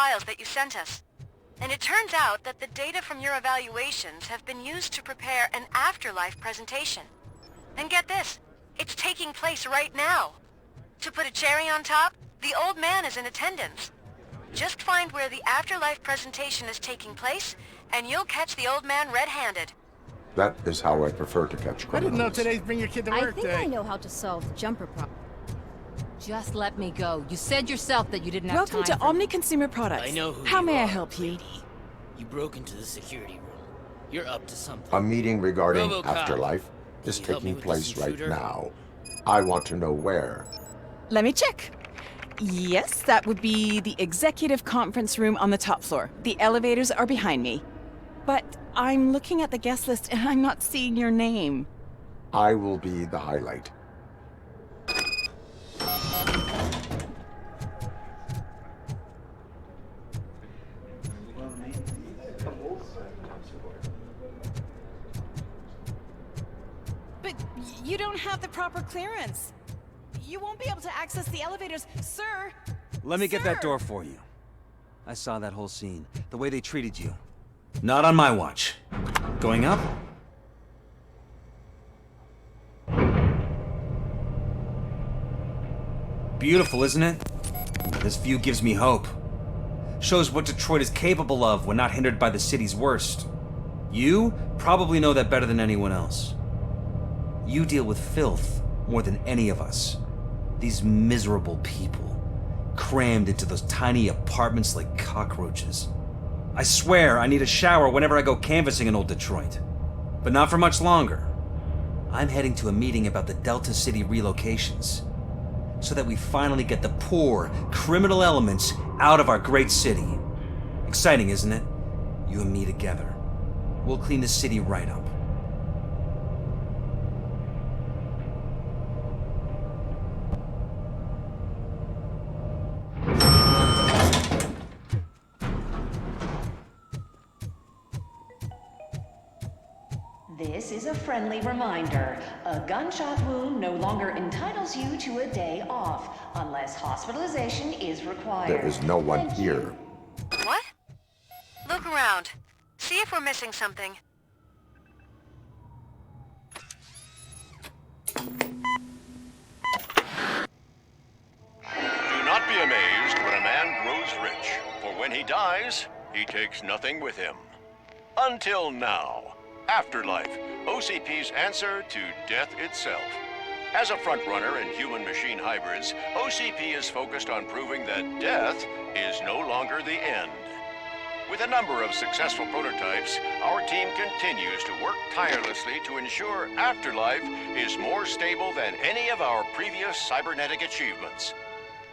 files that you sent us. And it turns out that the data from your evaluations have been used to prepare an afterlife presentation. And get this, it's taking place right now. To put a cherry on top, the old man is in attendance. Just find where the afterlife presentation is taking place, and you'll catch the old man red-handed. That is how I prefer to catch criminals. I didn't know today's Bring Your Kid to Work I think day. I know how to solve the jumper problem. Just let me go. You said yourself that you didn't have Welcome time to Omni Consumer Products. I know who How you may I are, help you? lady. You broke into the security room. You're up to something. A meeting regarding RoboCop. afterlife is Can you help me taking with place this right intruder? now. I want to know where. Let me check. Yes, that would be the executive conference room on the top floor. The elevators are behind me. But I'm looking at the guest list and I'm not seeing your name. I will be the highlight. But you don't have the proper clearance. You won't be able to access the elevators, sir. Let me get that door for you. I saw that whole scene. The way they treated you. Not on my watch. Going up? Beautiful, isn't it? This view gives me hope. Shows what Detroit is capable of when not hindered by the city's worst. You probably know that better than anyone else. You deal with filth more than any of us. These miserable people, crammed into those tiny apartments like cockroaches. I swear I need a shower whenever I go canvassing in old Detroit. But not for much longer. I'm heading to a meeting about the Delta City relocations, so that we finally get the poor, criminal elements out of our great city. Exciting, isn't it? You and me together. We'll clean the city right up. This is a friendly reminder. A gunshot wound no longer entitles you to a day off, unless hospitalization is required. There is no one Thank you. here. What? Look around. See if we're missing something. Do not be amazed when a man grows rich, for when he dies, he takes nothing with him. Until now. Afterlife, OCP's answer to death itself. As a frontrunner in human-machine hybrids, OCP is focused on proving that death is no longer the end. With a number of successful prototypes, our team continues to work tirelessly to ensure Afterlife is more stable than any of our previous cybernetic achievements.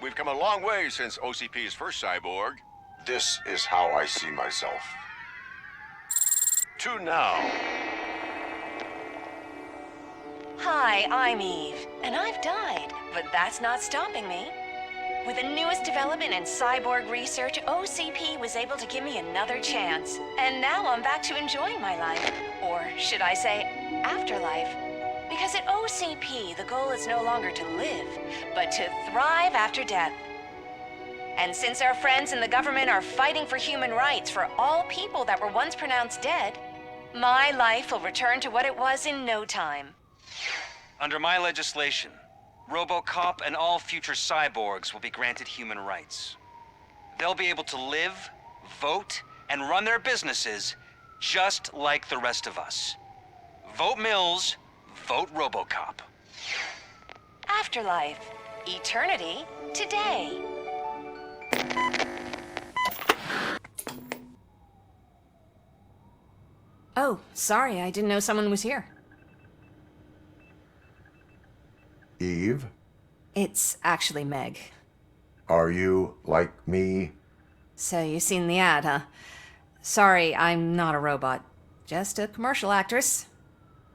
We've come a long way since OCP's first cyborg. This is how I see myself. To now. Hi, I'm Eve, and I've died, but that's not stopping me. With the newest development in cyborg research, OCP was able to give me another chance. And now I'm back to enjoying my life. Or should I say, afterlife. Because at OCP, the goal is no longer to live, but to thrive after death. And since our friends in the government are fighting for human rights for all people that were once pronounced dead, my life will return to what it was in no time. Under my legislation, RoboCop and all future cyborgs will be granted human rights. They'll be able to live, vote, and run their businesses just like the rest of us. Vote Mills, vote RoboCop. Afterlife. Eternity. Today. Oh, sorry, I didn't know someone was here. Eve, It's actually Meg. are you like me? So you've seen the ad, huh? Sorry, I'm not a robot. Just a commercial actress.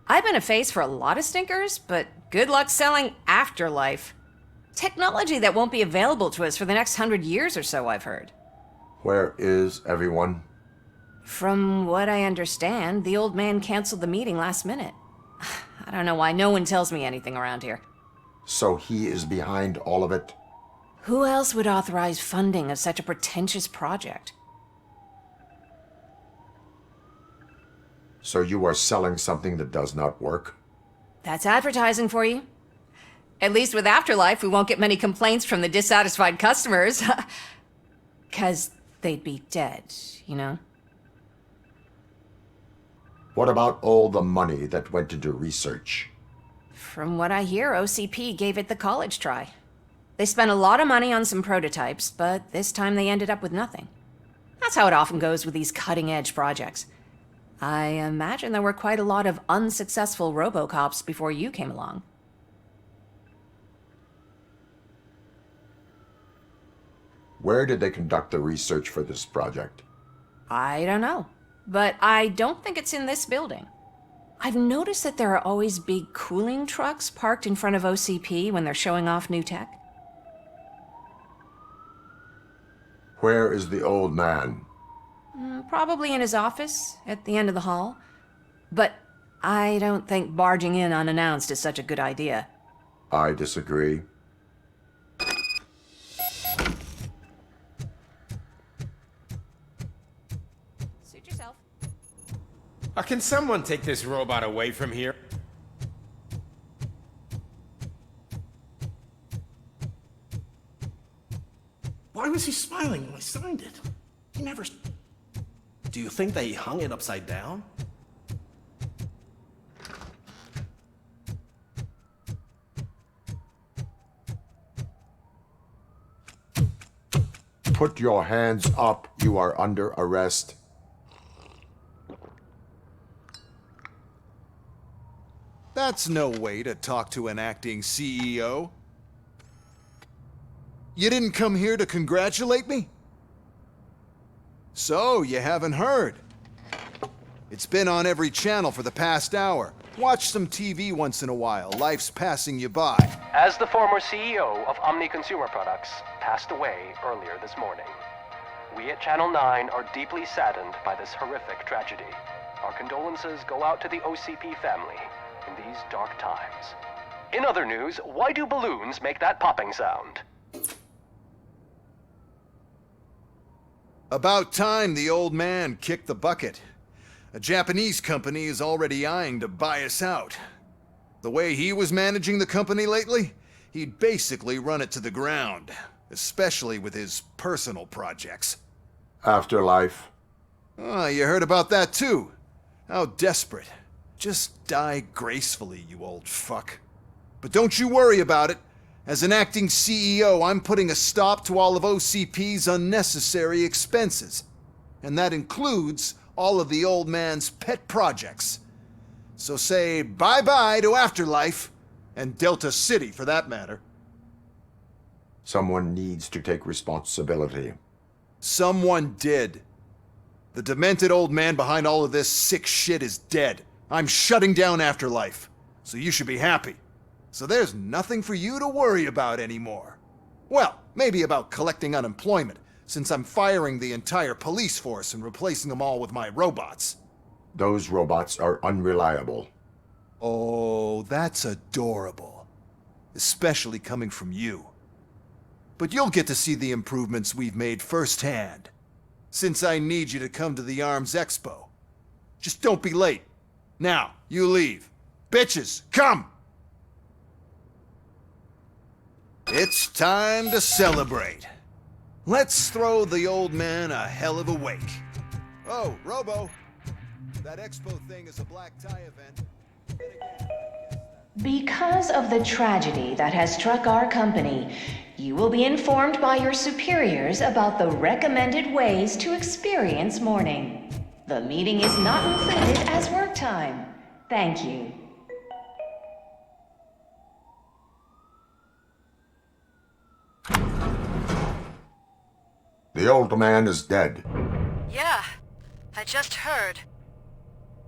I've been a face for a lot of stinkers, but good luck selling Afterlife. Technology that won't be available to us for the next 100 years or so, I've heard. Where is everyone? From what I understand, the old man canceled the meeting last minute. I don't know why no one tells me anything around here. So he is behind all of it? Who else would authorize funding of such a pretentious project? So you are selling something that does not work? That's advertising for you. At least with Afterlife, we won't get many complaints from the dissatisfied customers. 'Cause they'd be dead, you know? What about all the money that went into research? From what I hear, OCP gave it the college try. They spent a lot of money on some prototypes, but this time they ended up with nothing. That's how it often goes with these cutting-edge projects. I imagine there were quite a lot of unsuccessful RoboCops before you came along. Where did they conduct the research for this project? I don't know, but I don't think it's in this building. I've noticed that there are always big cooling trucks parked in front of OCP when they're showing off new tech. Where is the old man? Probably in his office, at the end of the hall. But I don't think barging in unannounced is such a good idea. I disagree. Suit yourself. Can someone take this robot away from here? Why was he smiling when I signed it? He never... Do you think they hung it upside down? Put your hands up. You are under arrest. That's no way to talk to an acting CEO. You didn't come here to congratulate me? So, you haven't heard. It's been on every channel for the past hour. Watch some TV once in a while. Life's passing you by. As the former CEO of Omni Consumer Products passed away earlier this morning, we at Channel 9 are deeply saddened by this horrific tragedy. Our condolences go out to the OCP family in these dark times. In other news, why do balloons make that popping sound? About time the old man kicked the bucket. A Japanese company is already eyeing to buy us out. The way he was managing the company lately, he'd basically run it to the ground, especially with his personal projects. Afterlife. Oh, you heard about that too. How desperate. Just die gracefully, you old fuck. But don't you worry about it. As an acting CEO, I'm putting a stop to all of OCP's unnecessary expenses. And that includes all of the old man's pet projects. So say bye-bye to Afterlife, and Delta City for that matter. Someone needs to take responsibility. Someone did. The demented old man behind all of this sick shit is dead. I'm shutting down Afterlife, so you should be happy. So there's nothing for you to worry about anymore. Well, maybe about collecting unemployment, since I'm firing the entire police force and replacing them all with my robots. Those robots are unreliable. Oh, that's adorable. Especially coming from you. But you'll get to see the improvements we've made firsthand. Since I need you to come to the Arms Expo. Just don't be late. Now, you leave. Bitches, come! It's time to celebrate. Let's throw the old man a hell of a wake. Oh, Robo, that expo thing is a black tie event. Because of the tragedy that has struck our company, you will be informed by your superiors about the recommended ways to experience mourning. The meeting is not included as work time. Thank you. The old man is dead. Yeah, I just heard.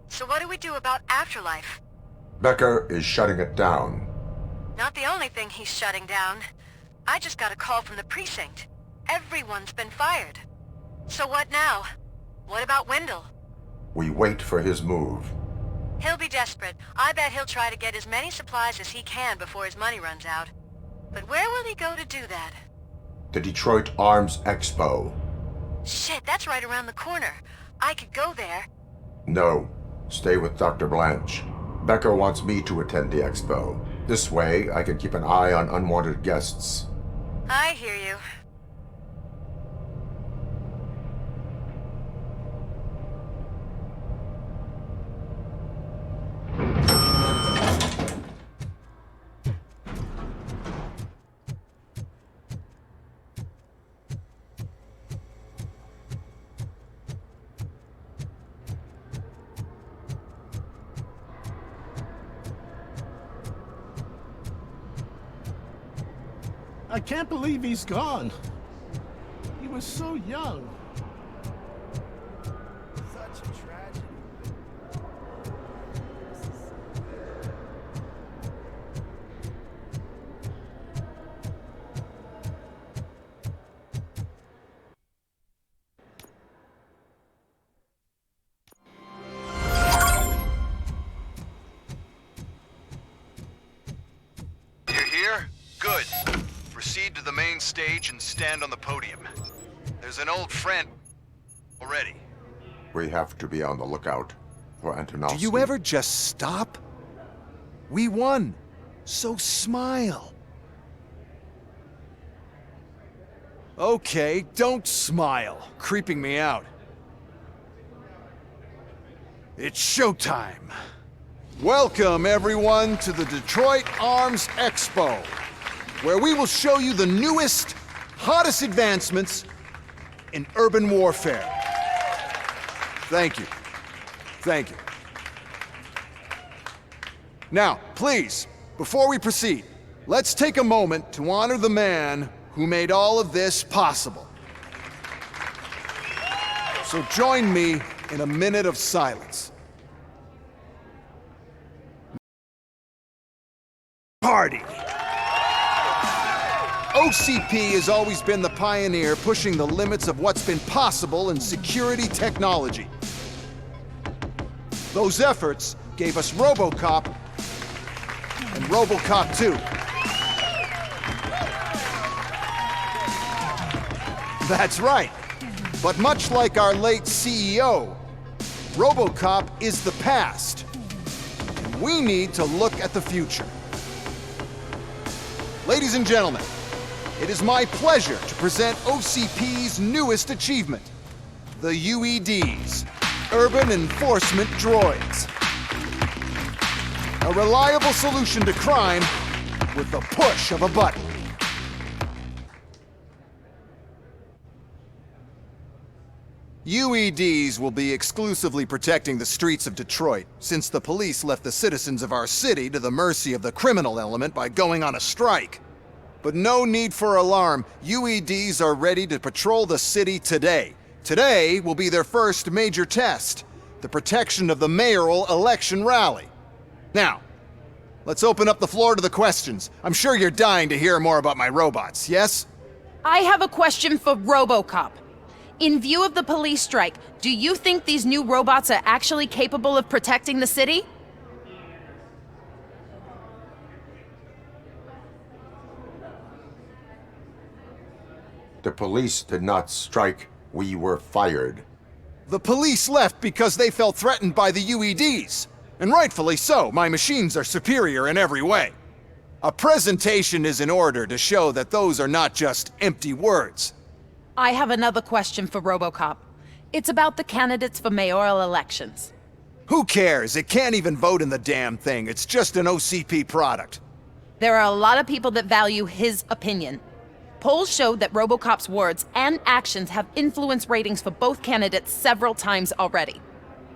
So what do we do about Afterlife? Becker is shutting it down. Not the only thing he's shutting down. I just got a call from the precinct. Everyone's been fired. So what now? What about Wendell? We wait for his move. He'll be desperate. I bet he'll try to get as many supplies as he can before his money runs out. But where will he go to do that? The Detroit Arms Expo. Shit, that's right around the corner. I could go there. No. Stay with Dr. Blanche. Becker wants me to attend the expo. This way, I can keep an eye on unwanted guests. I hear you. I can't believe he's gone. He was so young. Such a tragedy. You're here? Good. Proceed to the main stage and stand on the podium. There's an old friend already. We have to be on the lookout for Antonovsky. Do you ever just stop? We won, so smile. Okay, don't smile, creeping me out. It's showtime. Welcome, everyone, to the Detroit Arms Expo, where we will show you the newest, hottest advancements in urban warfare. Thank you. Thank you. Now, please, before we proceed, let's take a moment to honor the man who made all of this possible. So join me in a minute of silence. Party! OCP has always been the pioneer pushing the limits of what's been possible in security technology. Those efforts gave us RoboCop and RoboCop 2. That's right. But much like our late CEO, RoboCop is the past. And we need to look at the future. Ladies and gentlemen, it is my pleasure to present OCP's newest achievement, the UEDs, Urban Enforcement Droids. A reliable solution to crime with the push of a button. UEDs will be exclusively protecting the streets of Detroit, since the police left the citizens of our city to the mercy of the criminal element by going on a strike. But no need for alarm. UEDs are ready to patrol the city today. Today will be their first major test, the protection of the mayoral election rally. Now, let's open up the floor to the questions. I'm sure you're dying to hear more about my robots, yes? I have a question for RoboCop. In view of the police strike, do you think these new robots are actually capable of protecting the city? The police did not strike. We were fired. The police left because they felt threatened by the UEDs. And rightfully so. My machines are superior in every way. A presentation is in order to show that those are not just empty words. I have another question for RoboCop. It's about the candidates for mayoral elections. Who cares? It can't even vote in the damn thing. It's just an OCP product. There are a lot of people that value his opinion. Polls show that RoboCop's words and actions have influenced ratings for both candidates several times already.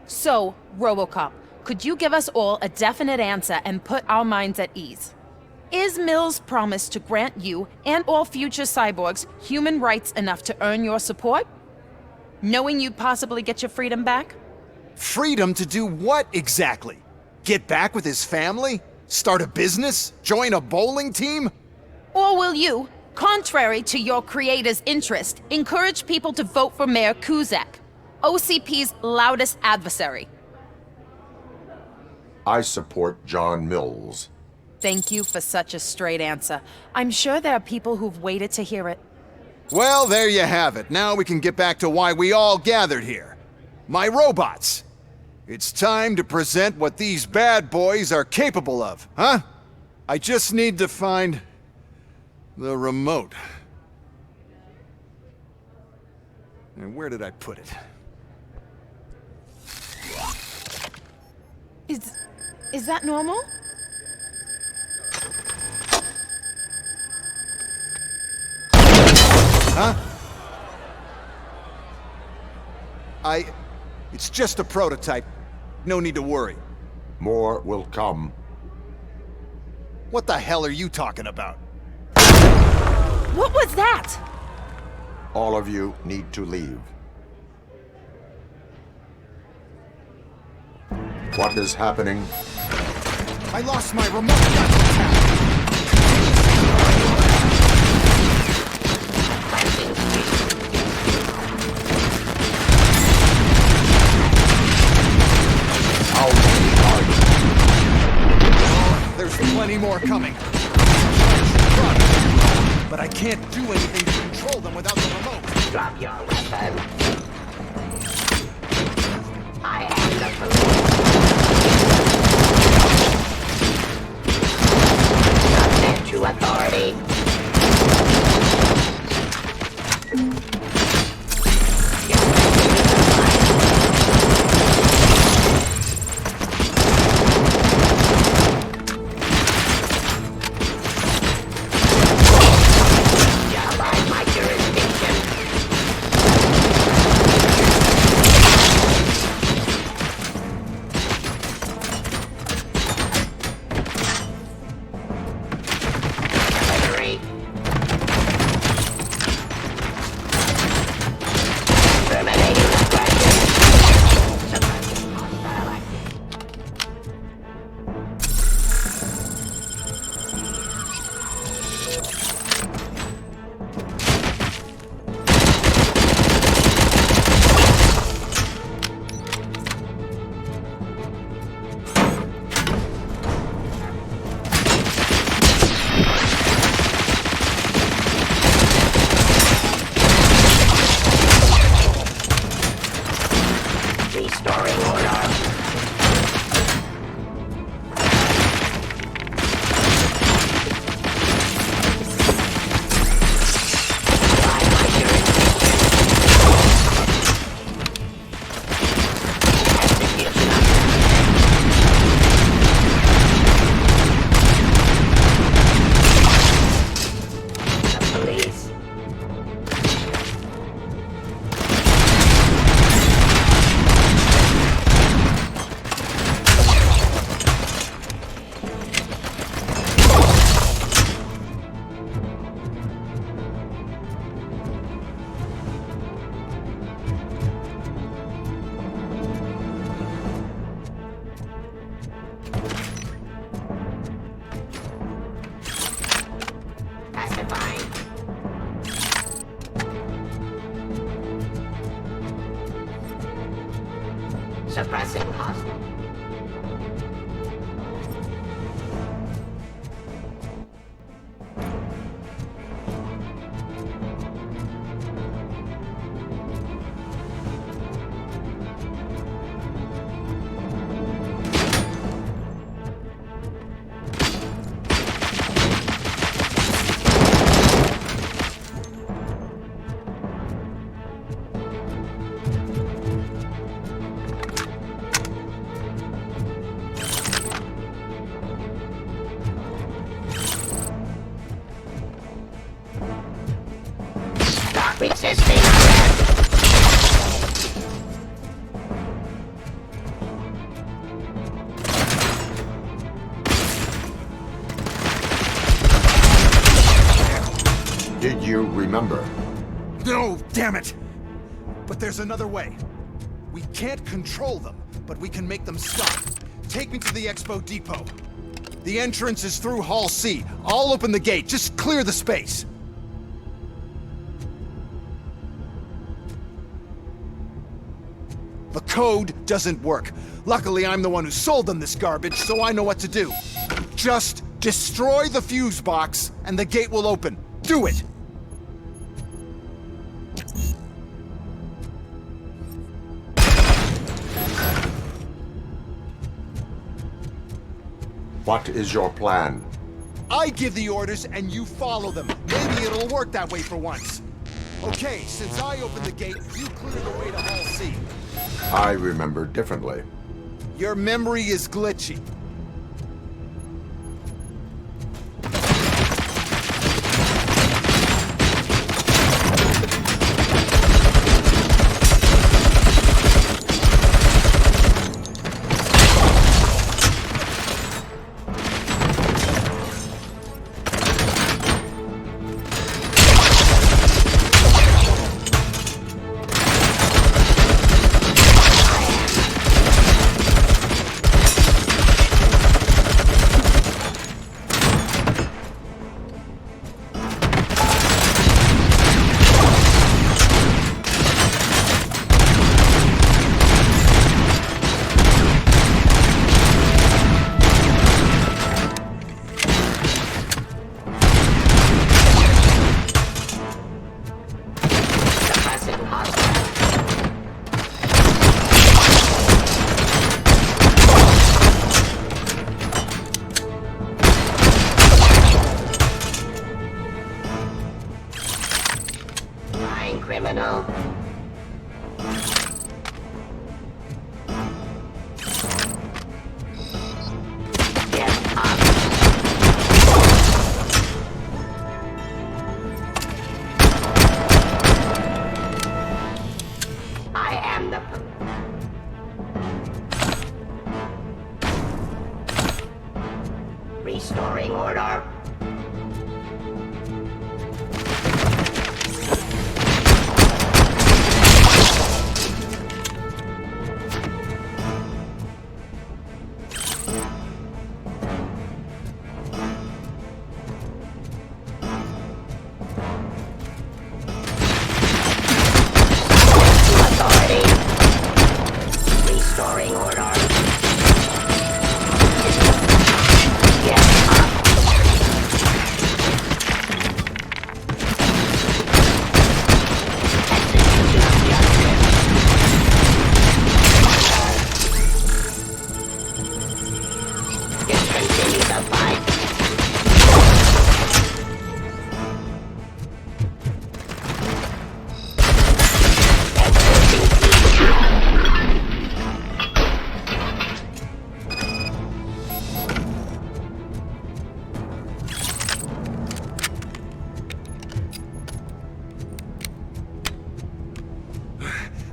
So, RoboCop, could you give us all a definite answer and put our minds at ease? Is Mills' promise to grant you and all future cyborgs human rights enough to earn your support? Knowing you'd possibly get your freedom back? Freedom to do what exactly? Get back with his family? Start a business? Join a bowling team? Or will you, contrary to your creator's interest, encourage people to vote for Mayor Kuzak, OCP's loudest adversary? I support John Mills. Thank you for such a straight answer. I'm sure there are people who've waited to hear it. Well, there you have it. Now we can get back to why we all gathered here. My robots. It's time to present what these bad boys are capable of, huh? I just need to find the remote. And where did I put it? Is that normal? Huh? It's just a prototype. No need to worry. More will come. What the hell are you talking about? What was that? All of you need to leave. What is happening? I lost my remote. That's what's happening. There's plenty more coming. But I can't do anything to control them without the remote. Drop your weapon. I am the police. Submit to authority. Suppressing hostile. Resisting arrest. Did you remember? No, damn it! But there's another way. We can't control them, but we can make them stop. Take me to the Expo Depot. The entrance is through Hall C. I'll open the gate. Just clear the space. The code doesn't work. Luckily, I'm the one who sold them this garbage, so I know what to do. Just destroy the fuse box, and the gate will open. Do it! What is your plan? I give the orders and you follow them. Maybe it'll work that way for once. Okay, since I opened the gate, you cleared the way to Hall C. I remember differently. Your memory is glitchy. Criminal. Get up. I am the... Restoring order. Restoring order. Get up. Execution of justice. Discontinue the fight.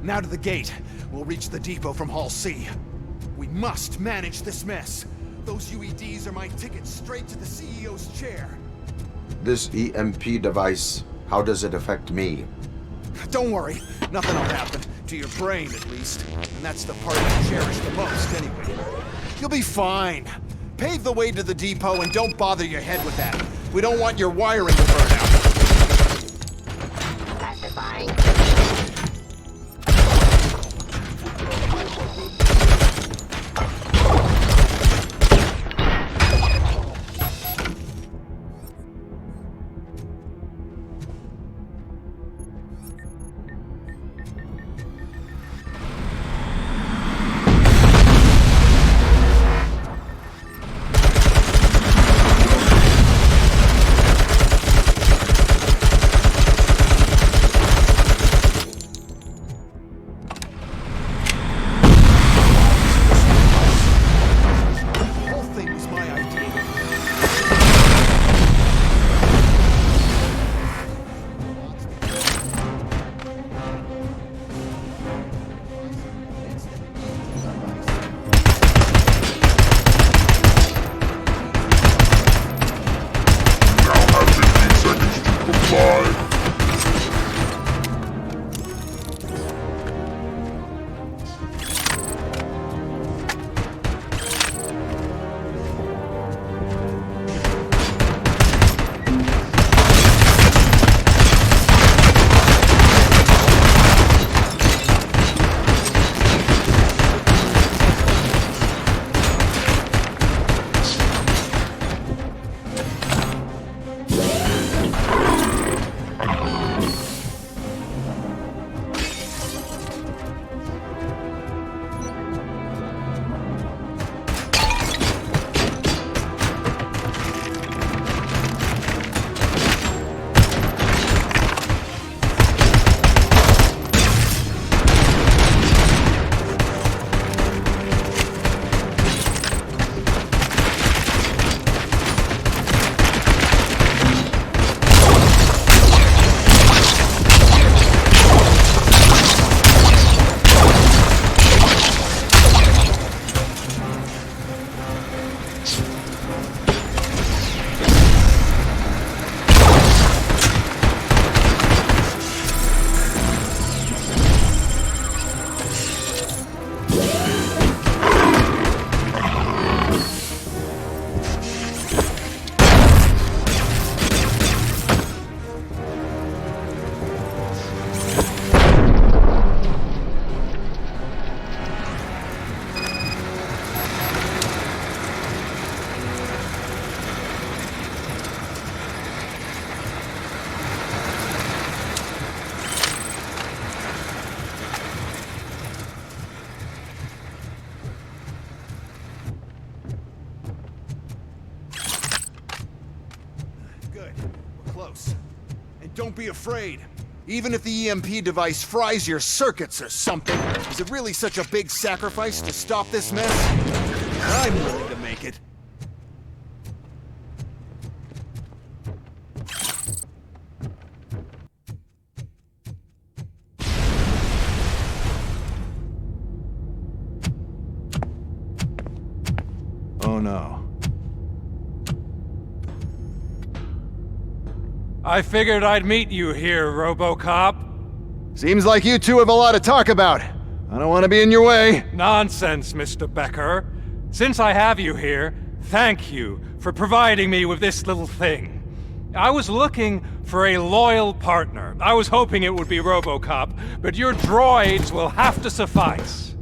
Now to the gate. We'll reach the depot from Hall C. We must manage this mess. Those UEDs are my ticket straight to the CEO's chair. This EMP device, how does it affect me? Don't worry, nothing will happen. To your brain, at least. And that's the part I cherish the most, anyway. You'll be fine. Pave the way to the depot and don't bother your head with that. We don't want your wiring to burn out. Pacifying. don't be afraid. Even if the EMP device fries your circuits or something, is it really such a big sacrifice to stop this mess? I'm willing to make it. Oh no. I figured I'd meet you here, RoboCop. Seems like you two have a lot to talk about. I don't want to be in your way. Nonsense, Mr. Becker. Since I have you here, thank you for providing me with this little thing. I was looking for a loyal partner. I was hoping it would be RoboCop, but your droids will have to suffice.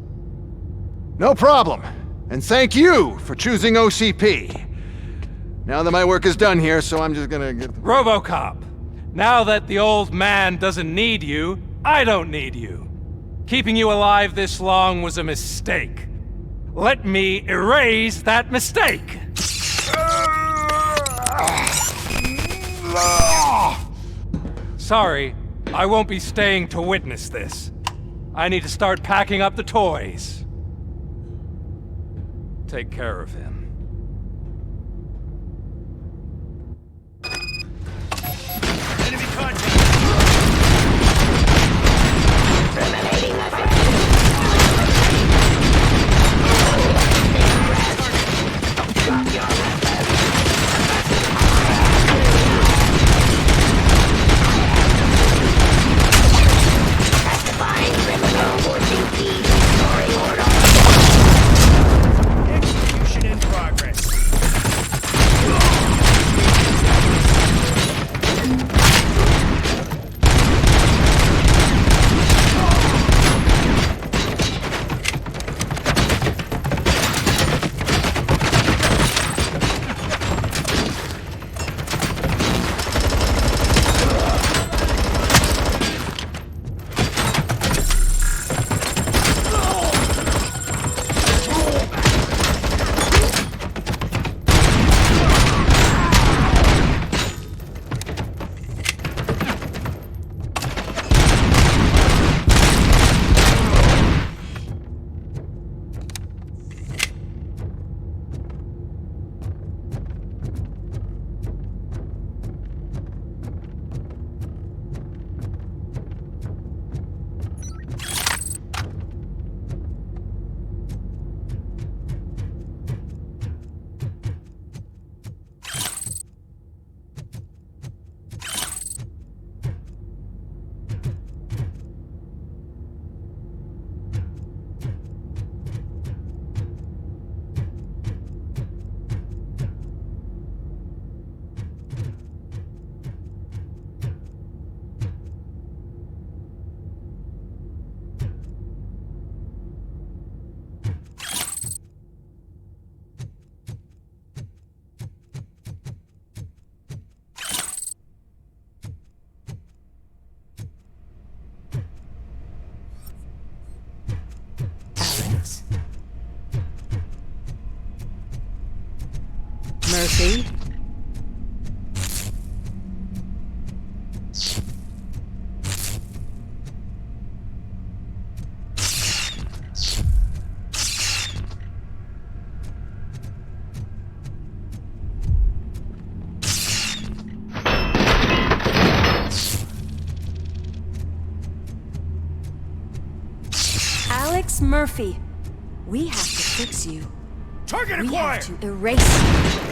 No problem. And thank you for choosing OCP. Now that my work is done here, so I'm just gonna get... RoboCop, now that the old man doesn't need you, I don't need you. Keeping you alive this long was a mistake. Let me erase that mistake! Sorry, I won't be staying to witness this. I need to start packing up the toys. Take care of him. Enemy contact! Terminating effective. Drop your weapon. Actifying criminal OCP restoring order. Execution in progress. Murphy? Alex Murphy, we have to fix you. Target We acquired! have to erase you.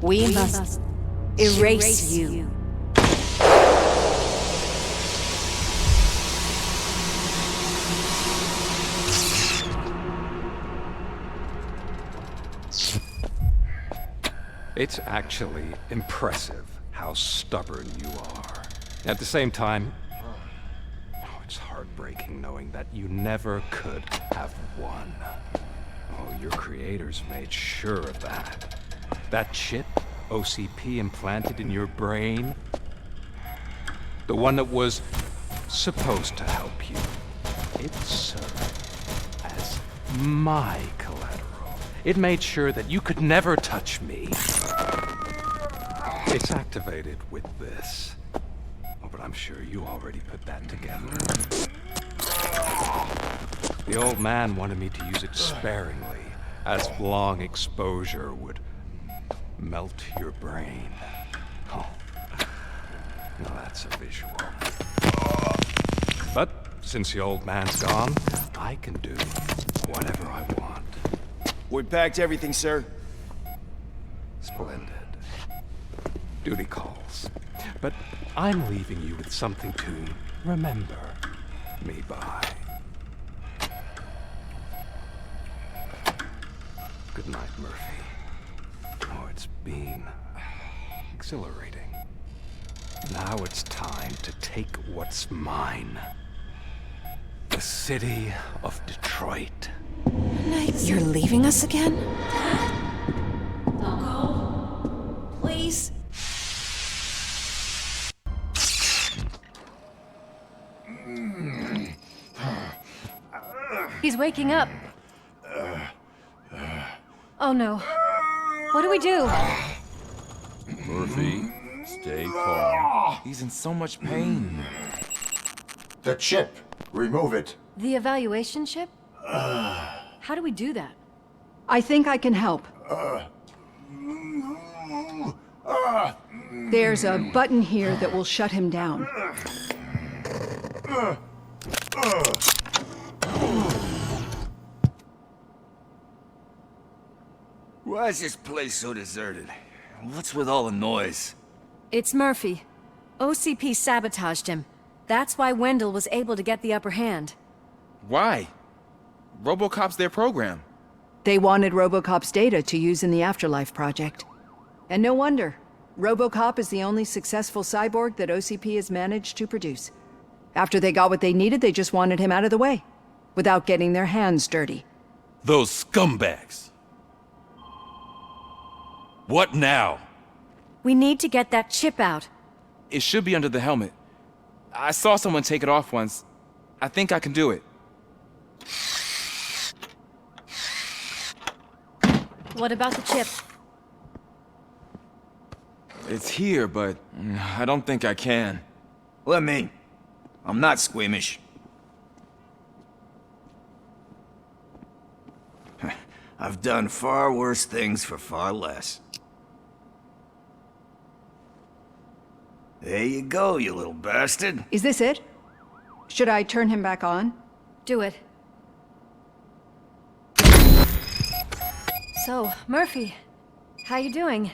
We must erase you. It's actually impressive how stubborn you are. At the same time, it's heartbreaking knowing that you never could have won. Oh, your creators made sure of that. That chip OCP implanted in your brain, the one that was supposed to help you, it served as my collateral. It made sure that you could never touch me. It's activated with this. Oh, but I'm sure you already put that together. The old man wanted me to use it sparingly, as long exposure would melt your brain. Oh, now that's a visual. But since the old man's gone, I can do whatever I want. We packed everything, sir. Splendid. Duty calls. But I'm leaving you with something to remember me by. Good night, Murphy. Oh, it's been exhilarating. Now it's time to take what's mine. The city of Detroit. You're leaving us again? Don't go. Please. He's waking up. Oh no. What do we do? Murphy, stay calm. He's in so much pain. The chip. Remove it. The evaluation chip? How do we do that? I think I can help. There's a button here that will shut him down. Why is this place so deserted? What's with all the noise? It's Murphy. OCP sabotaged him. That's why Wendell was able to get the upper hand. Why? RoboCop's their program. They wanted RoboCop's data to use in the Afterlife project. And no wonder. RoboCop is the only successful cyborg that OCP has managed to produce. After they got what they needed, they just wanted him out of the way, without getting their hands dirty. Those scumbags. What now? We need to get that chip out. It should be under the helmet. I saw someone take it off once. I think I can do it. What about the chip? It's here, but I don't think I can. Let me. I'm not squeamish. I've done far worse things for far less. There you go, you little bastard. Is this it? Should I turn him back on? Do it. So, Murphy, how you doing?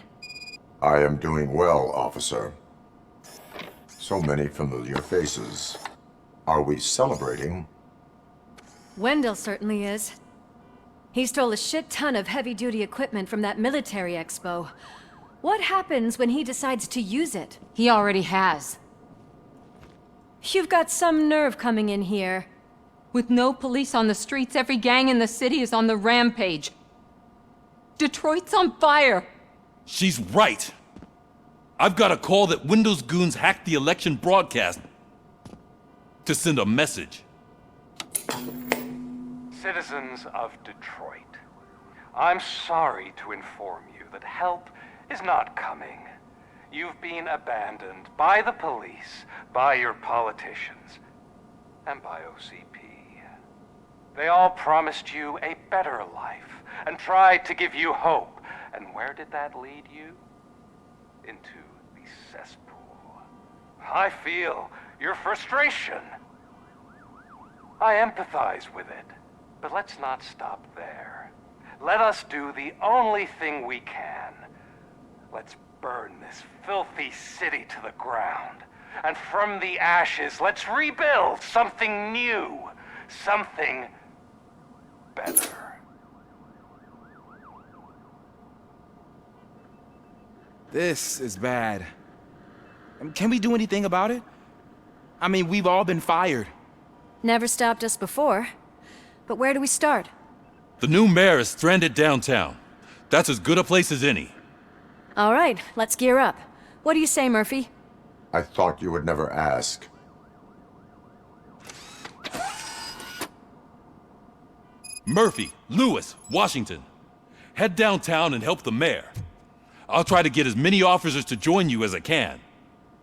I am doing well, officer. So many familiar faces. Are we celebrating? Wendell certainly is. He stole a shit ton of heavy-duty equipment from that military expo. What happens when he decides to use it? He already has. You've got some nerve coming in here. With no police on the streets, every gang in the city is on the rampage. Detroit's on fire! She's right! I've got a call that Windows goons hacked the election broadcast to send a message. Citizens of Detroit, I'm sorry to inform you that help is not coming. You've been abandoned by the police, by your politicians, and by OCP. They all promised you a better life and tried to give you hope. And where did that lead you? Into the cesspool. I feel your frustration. I empathize with it, but let's not stop there. Let us do the only thing we can. Let's burn this filthy city to the ground. And from the ashes, let's rebuild something new. Something better. This is bad. Can we do anything about it? I mean, we've all been fired. Never stopped us before. But where do we start? The new mayor is stranded downtown. That's as good a place as any. All right, let's gear up. What do you say, Murphy? I thought you would never ask. Murphy, Lewis, Washington. Head downtown and help the mayor. I'll try to get as many officers to join you as I can.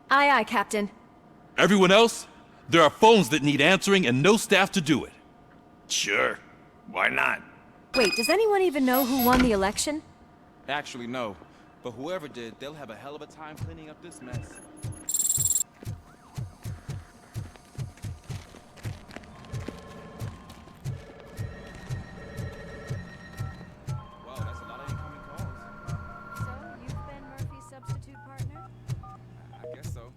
Aye, aye, Captain. Everyone else? There are phones that need answering and no staff to do it. Sure. Why not? Wait, does anyone even know who won the election? Actually, no. But whoever did, they'll have a hell of a time cleaning up this mess. Wow, that's a lot of incoming calls. So, you've been Murphy's substitute partner? I guess so.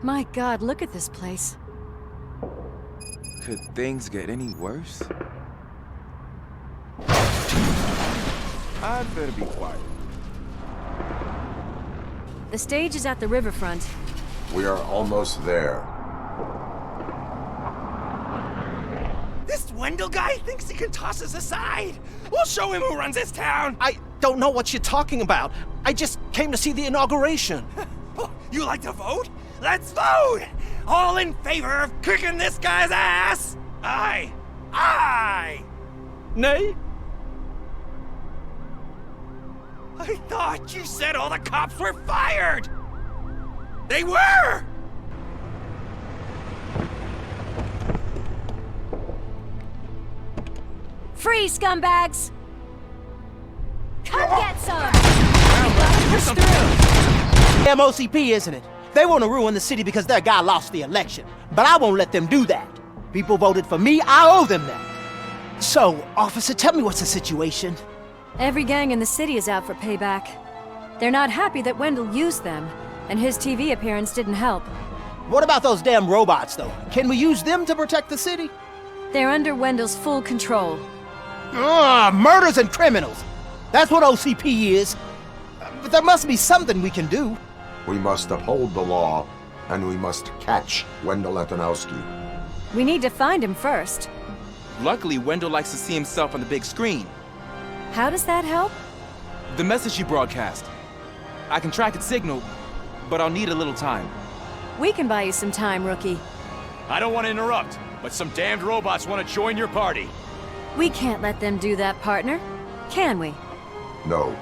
My God, look at this place. Could things get any worse? I'd better be quiet. The stage is at the riverfront. We are almost there. This Wendell guy thinks he can toss us aside. We'll show him who runs this town. I don't know what you're talking about. I just came to see the inauguration. You like to vote? Let's vote! All in favor of kicking this guy's ass? Aye. Aye! Nay? I thought you said all the cops were fired! They were! Free, scumbags! Come get some! Damn OCP, isn't it? They want to ruin the city because their guy lost the election. But I won't let them do that. People voted for me, I owe them that. So, officer, tell me what's the situation. Every gang in the city is out for payback. They're not happy that Wendell used them, and his TV appearance didn't help. What about those damn robots, though? Can we use them to protect the city? They're under Wendell's full control. Murders and criminals. That's what OCP is. But there must be something we can do. We must uphold the law, and we must catch Wendell Antonowski. We need to find him first. Luckily, Wendell likes to see himself on the big screen. How does that help? The message you broadcast. I can track its signal, but I'll need a little time. We can buy you some time, rookie. I don't want to interrupt, but some damned robots want to join your party. We can't let them do that, partner. Can we? No.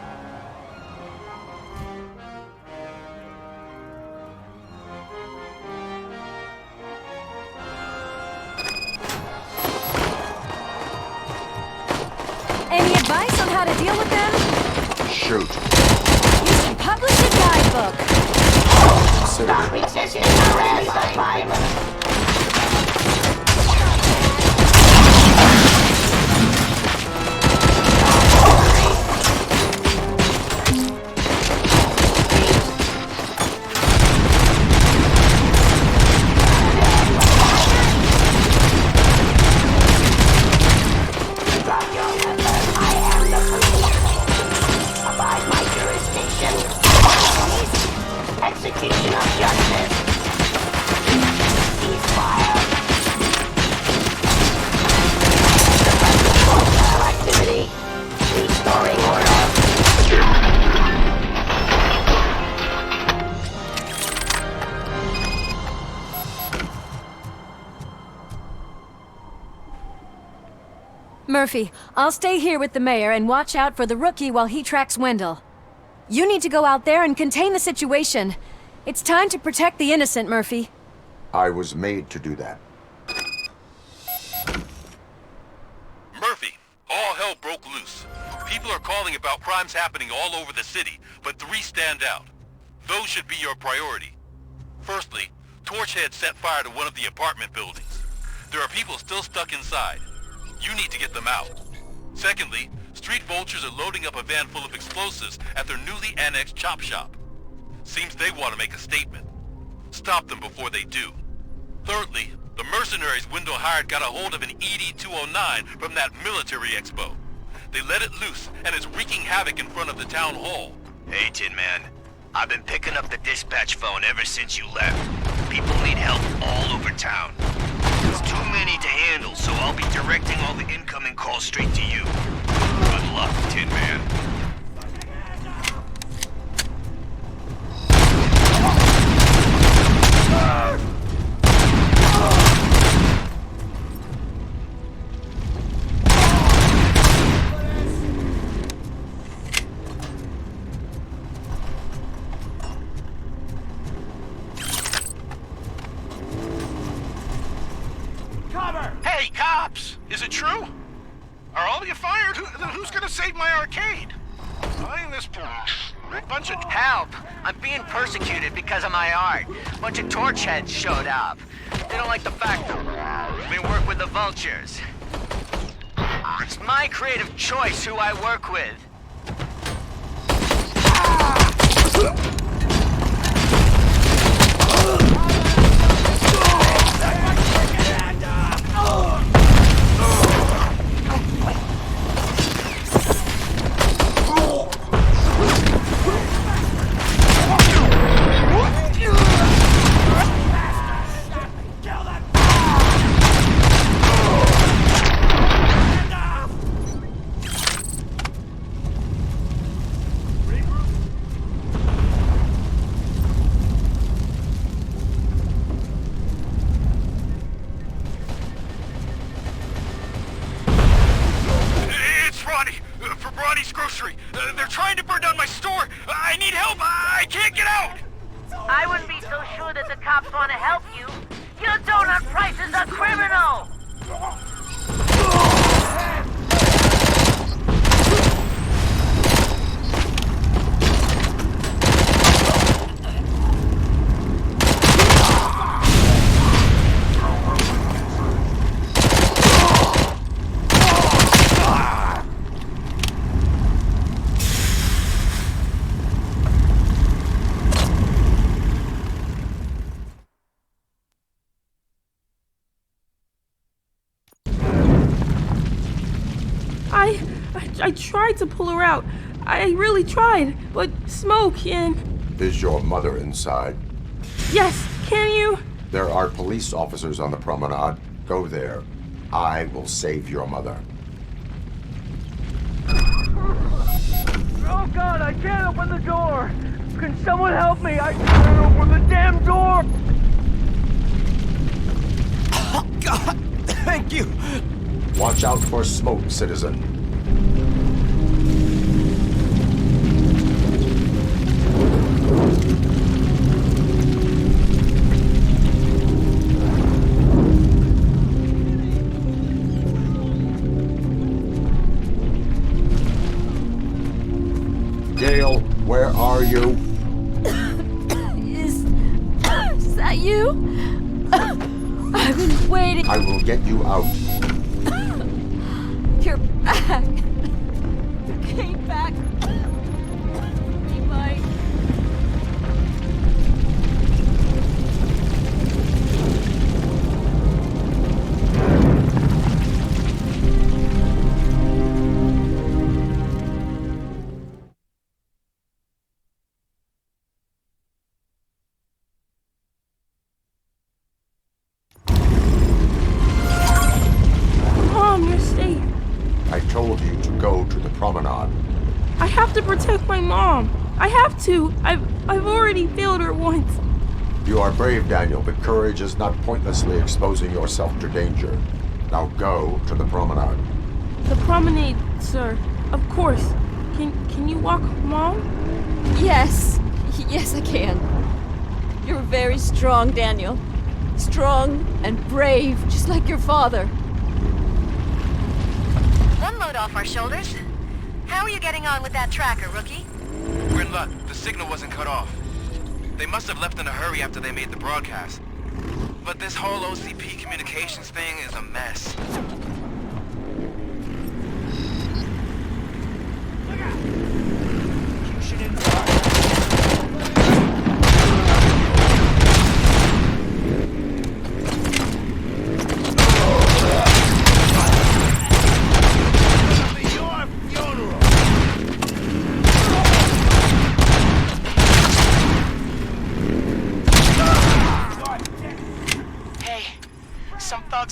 Any advice on how to deal with them? Shoot. You should publish a guidebook. Stop resisting arrest by violence. Execution of justice. Murphy, I'll stay here with the mayor and watch out for the rookie while he tracks Wendell. You need to go out there and contain the situation. It's time to protect the innocent, Murphy. I was made to do that. Murphy, all hell broke loose. People are calling about crimes happening all over the city, but 3 stand out. Those should be your priority. Firstly, Torchhead set fire to one of the apartment buildings. There are people still stuck inside. You need to get them out. Secondly, street vultures are loading up a van full of explosives at their newly annexed chop shop. Seems they want to make a statement. Stop them before they do. Thirdly, the mercenaries Wendell hired got a hold of an ED-209 from that military expo. They let it loose and is wreaking havoc in front of the town hall. Hey, Tin Man. I've been picking up the dispatch phone ever since you left. People need help all over town. It's too many to handle, so I'll be directing all the incoming calls straight to you. Good luck, Tin Man. Hey, cops! Is it true? Are all of you fired? Who's gonna save my arcade? Buying this bunch of help! I'm being persecuted because of my art. Bunch of torchheads showed up. They don't like the fact that we work with the vultures. It's my creative choice who I work with. They're trying to burn down my store! I need help! I can't get out! I wouldn't be so sure that the cops want to help you. Your donut price is a criminal! I tried to pull her out. I really tried, but smoke and... Is your mother inside? Yes, can you? There are police officers on the promenade. Go there. I will save your mother. Oh God, I can't open the door! Can someone help me? I can't open the damn door! Oh God, thank you! Watch out for smoke, citizen. Gail, where are you? Is that you? I've been waiting. I will get you out. You're back. You came back. Be mine. I told you to go to the promenade. I have to protect my mom. I have to. I've already failed her once. You are brave, Daniel, but courage is not pointlessly exposing yourself to danger. Now go to the promenade. The promenade, sir. Of course. Can you walk, Mom? Yes. Yes, I can. You're very strong, Daniel. Strong and brave, just like your father. One load off our shoulders. How are you getting on with that tracker, rookie? We're in luck. The signal wasn't cut off. They must have left in a hurry after they made the broadcast. But this whole OCP communications thing is a mess.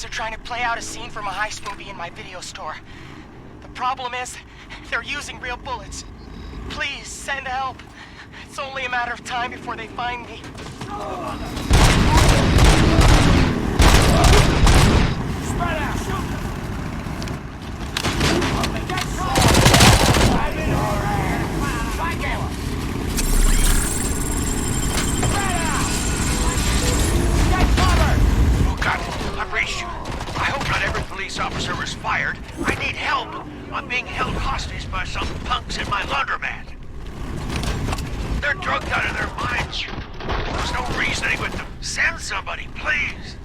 Are trying to play out a scene from a heist movie in my video store. The problem is, they're using real bullets. Please, send help. It's only a matter of time before they find me. Spread out! Shoot them! I'm in order! Try Gala! Spread out! Get covered! Oh, God. I've reached you. I hope not every police officer was fired. I need help. I'm being held hostage by some punks in my laundromat. They're drugged out of their minds. There's no reasoning with them. Send somebody, please.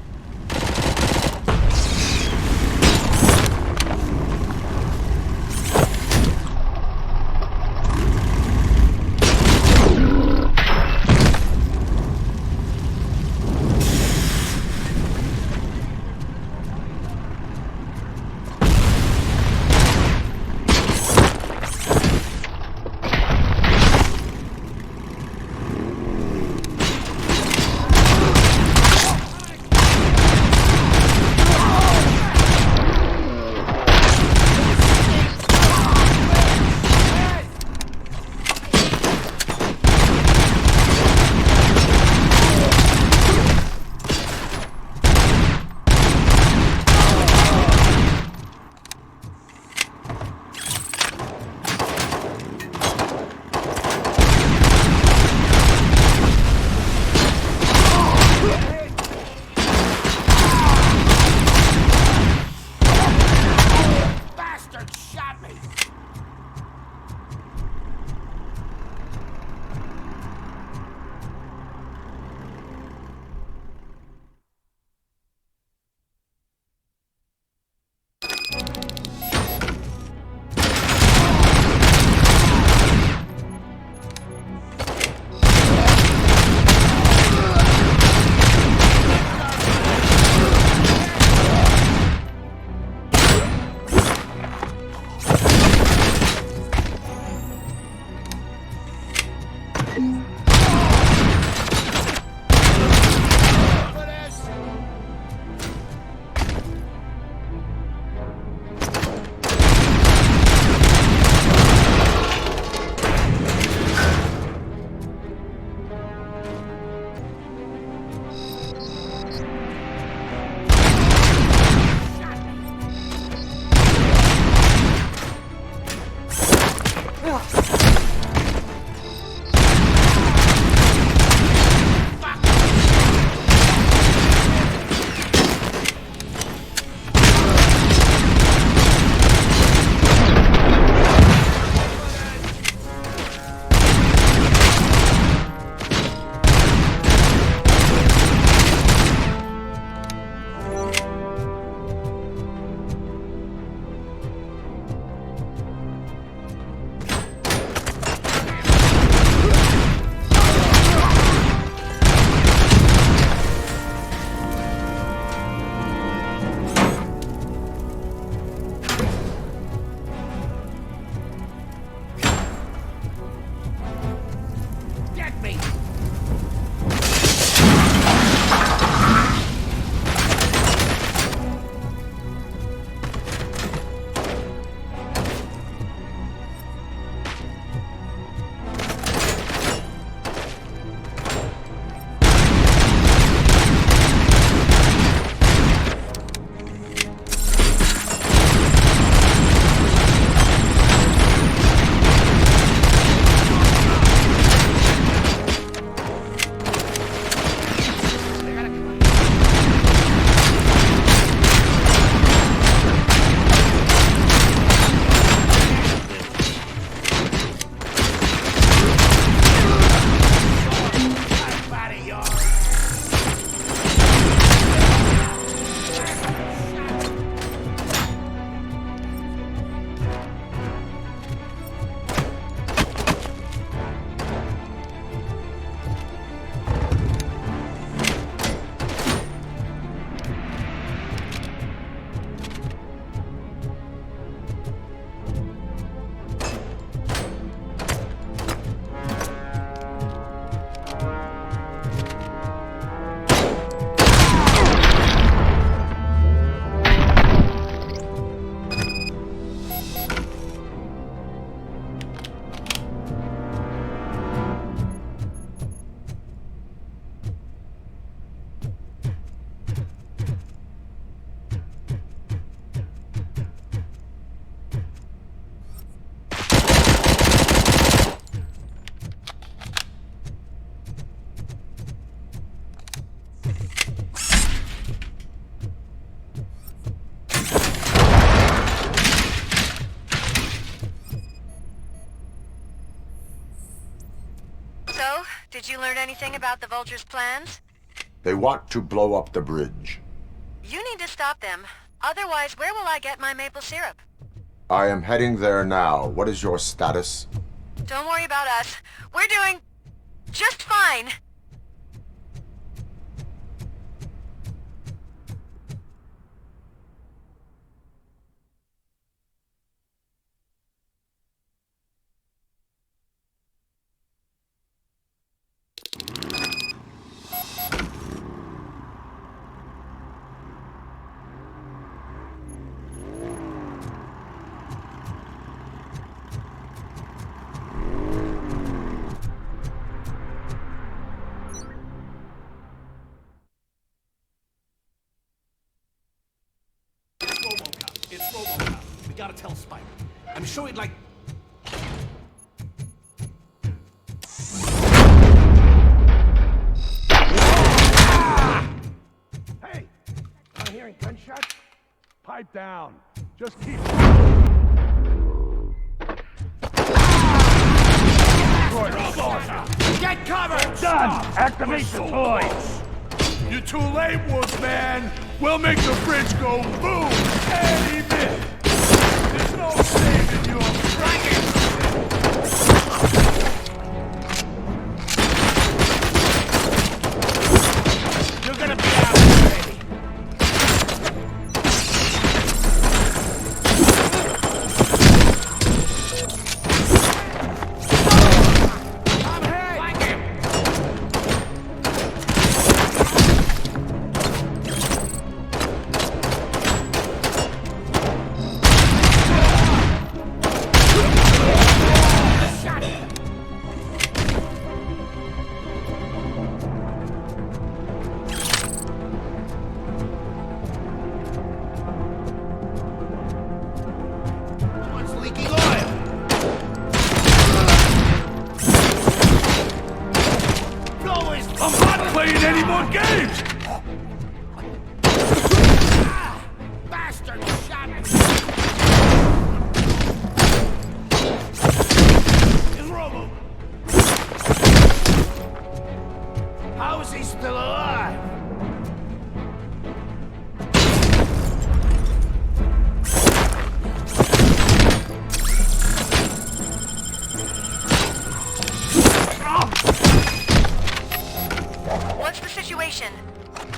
So, did you learn anything about the Vulture's plans? They want to blow up the bridge. You need to stop them. Otherwise, where will I get my maple syrup? I am heading there now. What is your status? Don't worry about us. We're doing just fine. It's RoboCop. We gotta tell Spike. I'm sure he'd like... Hey! I'm hearing gunshots? Pipe down. Just keep... Get covered! Done! Activate the toys! You're too late, Wolfman! We'll make the bridge go boom any minute! There's no saving your bracket! You're gonna be out, baby!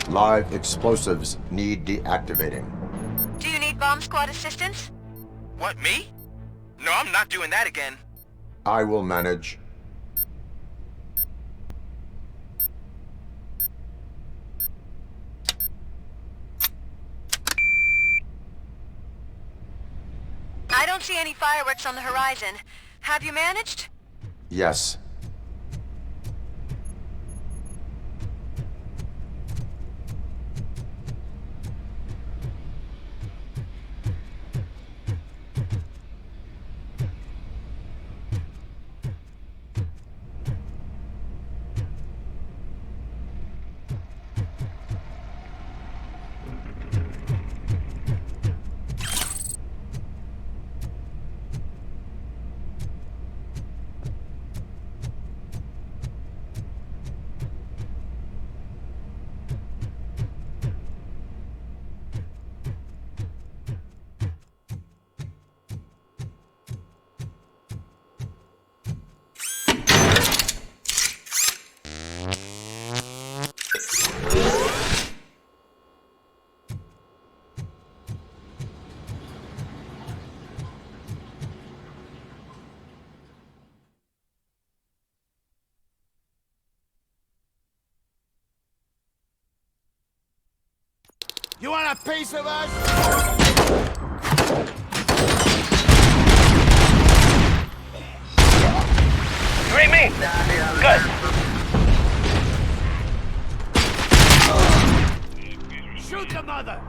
Live explosives need deactivating. Do you need bomb squad assistance? What, me? No, I'm not doing that again. I will manage. I don't see any fireworks on the horizon. Have you managed? Yes. You want a piece of us? You read me? Good. Shoot the mother!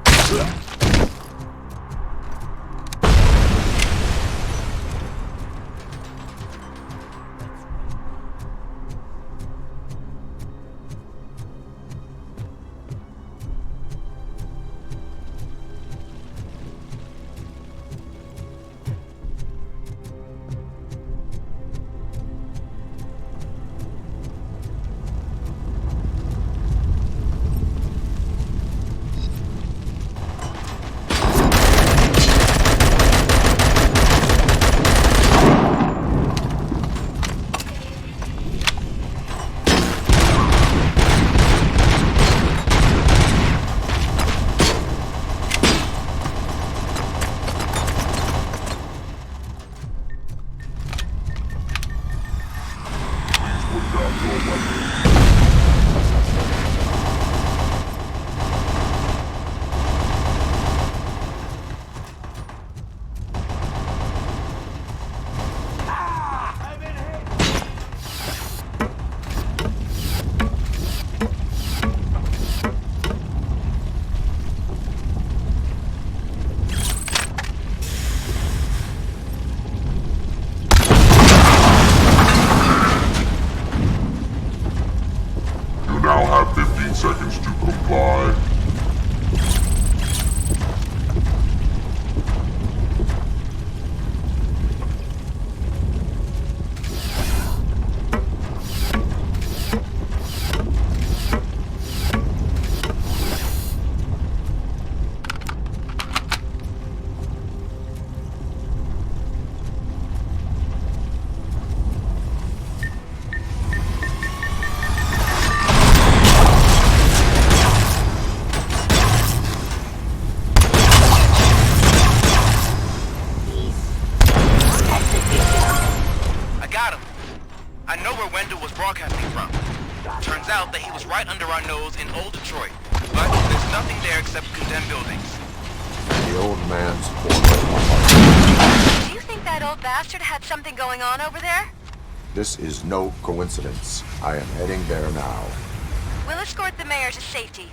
I know where Wendell was broadcasting from. Turns out that he was right under our nose in old Detroit. But there's nothing there except condemned buildings. The old man's corner. Do you think that old bastard had something going on over there? This is no coincidence. I am heading there now. We'll escort the mayor to safety.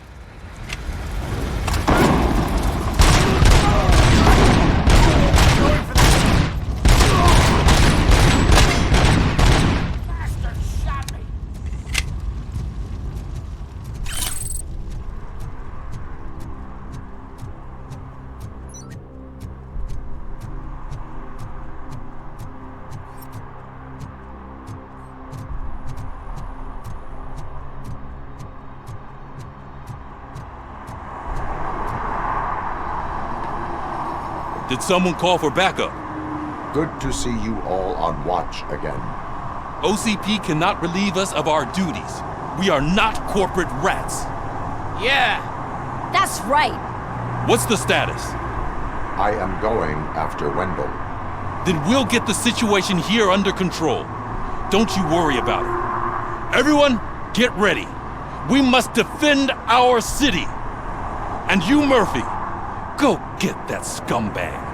Did someone call for backup? Good to see you all on watch again. OCP cannot relieve us of our duties. We are not corporate rats. Yeah! That's right! What's the status? I am going after Wendell. Then we'll get the situation here under control. Don't you worry about it. Everyone, get ready. We must defend our city. And you, Murphy, go get that scumbag.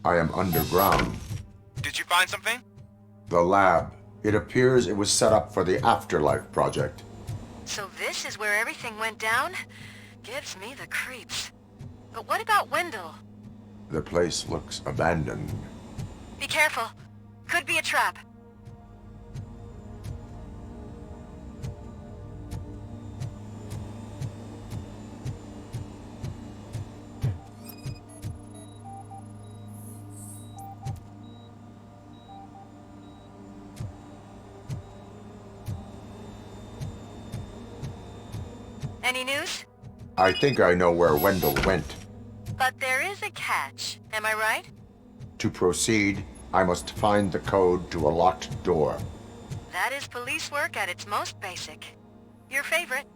I am underground. Did you find something? The lab. It appears it was set up for the Afterlife project. So this is where everything went down? Gives me the creeps. But what about Wendell? The place looks abandoned. Be careful. Could be a trap. Any news? I think I know where Wendell went. But there is a catch, am I right? To proceed, I must find the code to a locked door. That is police work at its most basic. Your favorite.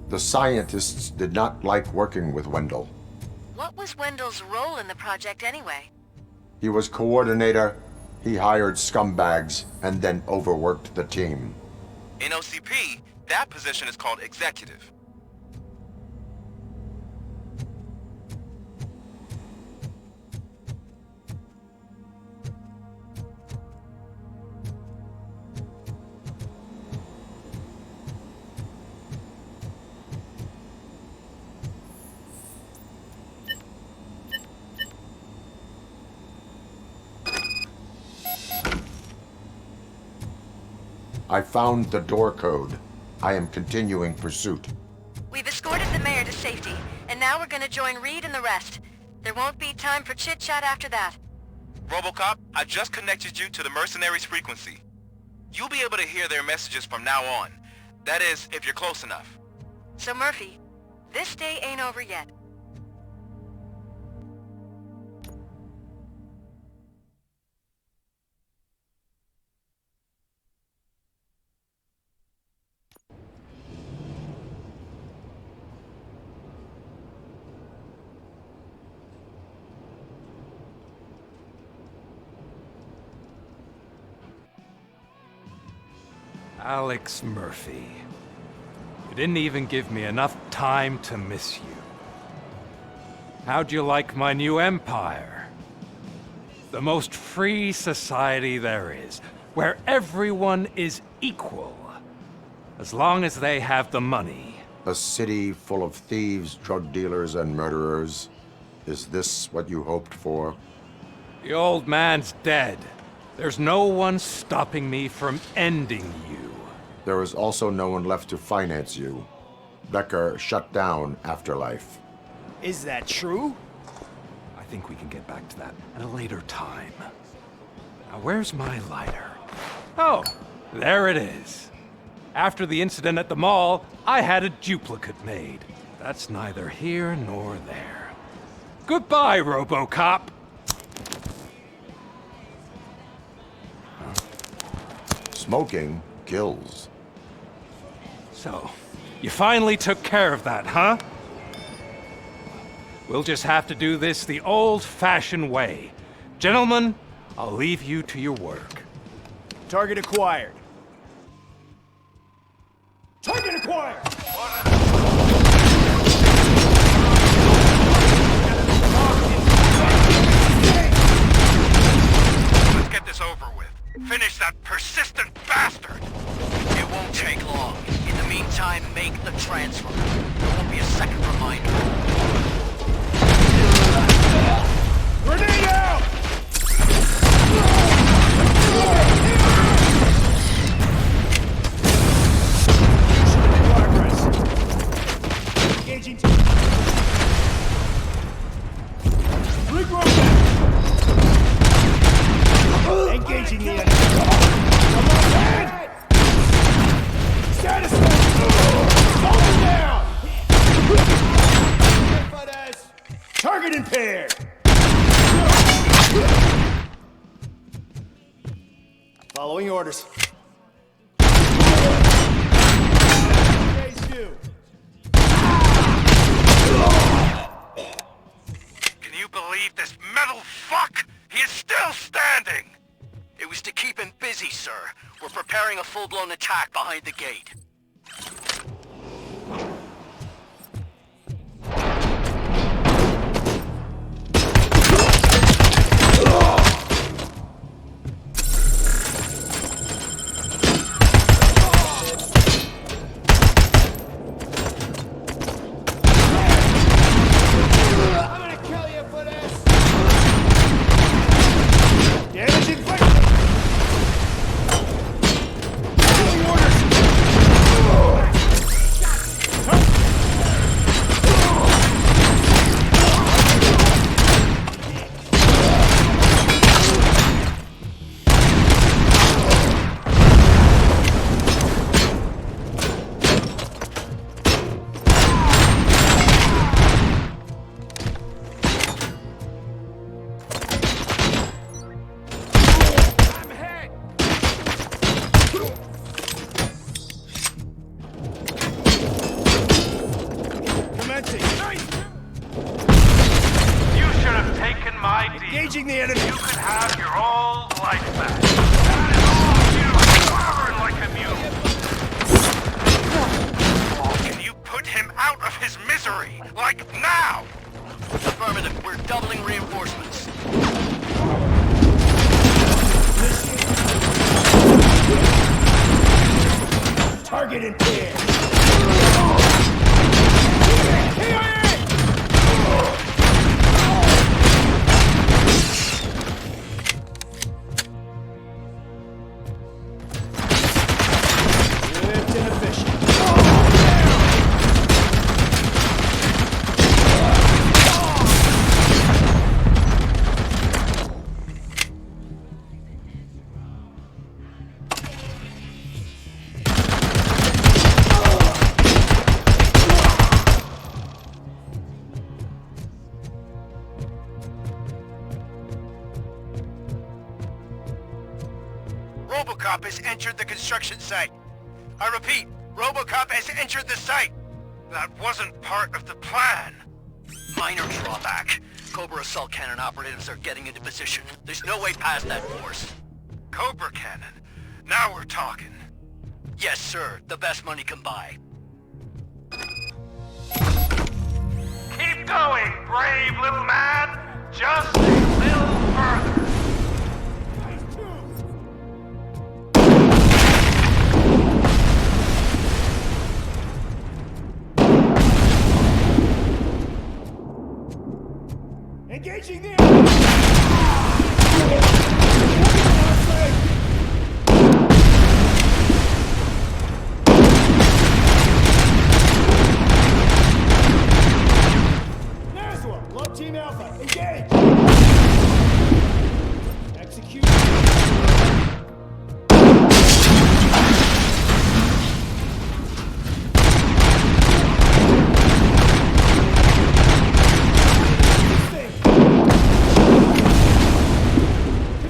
The scientists did not like working with Wendell. What was Wendell's role in the project anyway? He was coordinator, he hired scumbags, and then overworked the team. In OCP, that position is called executive. I found the door code. I am continuing pursuit. We've escorted the mayor to safety, and now we're gonna join Reed and the rest. There won't be time for chit-chat after that. RoboCop, I just connected you to the mercenaries' frequency. You'll be able to hear their messages from now on. That is, if you're close enough. So Murphy, this day ain't over yet. Alex Murphy. You didn't even give me enough time to miss you. How'd you like my new empire? The most free society there is, where everyone is equal, as long as they have the money. A city full of thieves, drug dealers, and murderers. Is this what you hoped for? The old man's dead. There's no one stopping me from ending you. There is also no one left to finance you. Becker shut down Afterlife. Is that true? I think we can get back to that at a later time. Now, where's my lighter? Oh, there it is. After the incident at the mall, I had a duplicate made. That's neither here nor there. Goodbye, RoboCop! Smoking kills. So, you finally took care of that, huh? We'll just have to do this the old-fashioned way. Gentlemen, I'll leave you to your work. Target acquired. Target acquired! Let's get this over with. Finish that persistent bastard! It won't take long. In the meantime, make the transfer. There won't be a second reminder. Grenade out! Engaging. Regroup! Engaging the enemy. Come on, man! Status! Hold it down! Target impaired! Following orders. Can you believe this metal fuck? He is still standing! It was to keep him busy, sir. We're preparing a full-blown attack behind the gate. Engaging the enemy. You can have your old life back. That is all you burn like a mule. Can you put him out of his misery? Like now? Affirmative. We're doubling reinforcements. Target impaired. RoboCop has entered the construction site. I repeat, RoboCop has entered the site. That wasn't part of the plan. Minor drawback. Cobra assault cannon operatives are getting into position. There's no way past that force. Cobra cannon? Now we're talking. Yes, sir. The best money can buy. Keep going, brave little man! Just a little further. Engaging the Nazwa, Love Team Alpha, engage! Execute.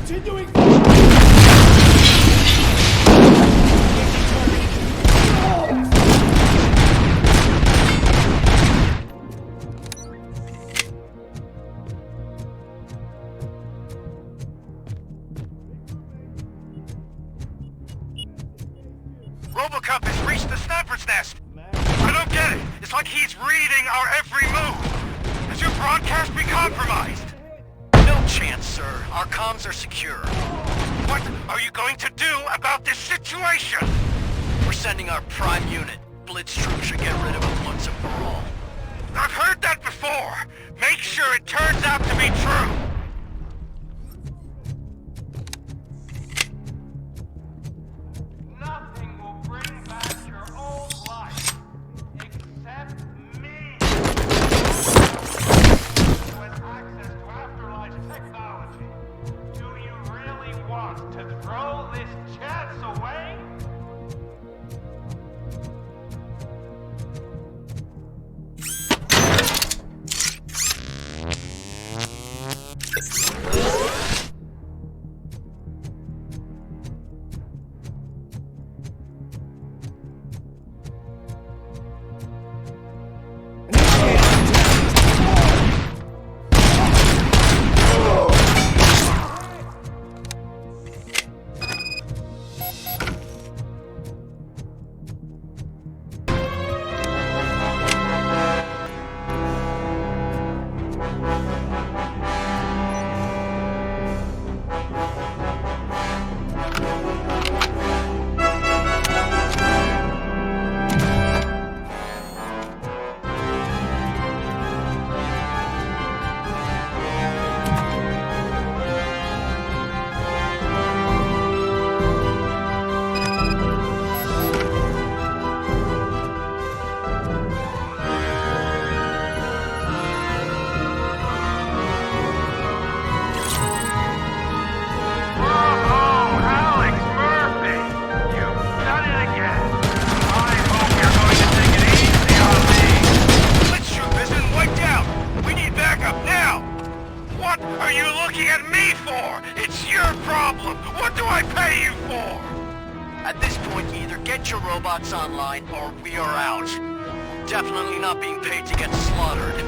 Continuing. RoboCop has reached the sniper's nest. I don't get it. It's like he's reading our every move. Has your broadcast been compromised? No chance, sir. Our comms are secure. What are you going to do about this situation? We're sending our prime unit. Blitz troops should get rid of him once and for all. I've heard that before. Make sure it turns out to be true. Nothing will bring back your old life, except me. With access to afterlife technology, do you really want to throw this chance away? Get your robots online, or we are out. Definitely not being paid to get slaughtered.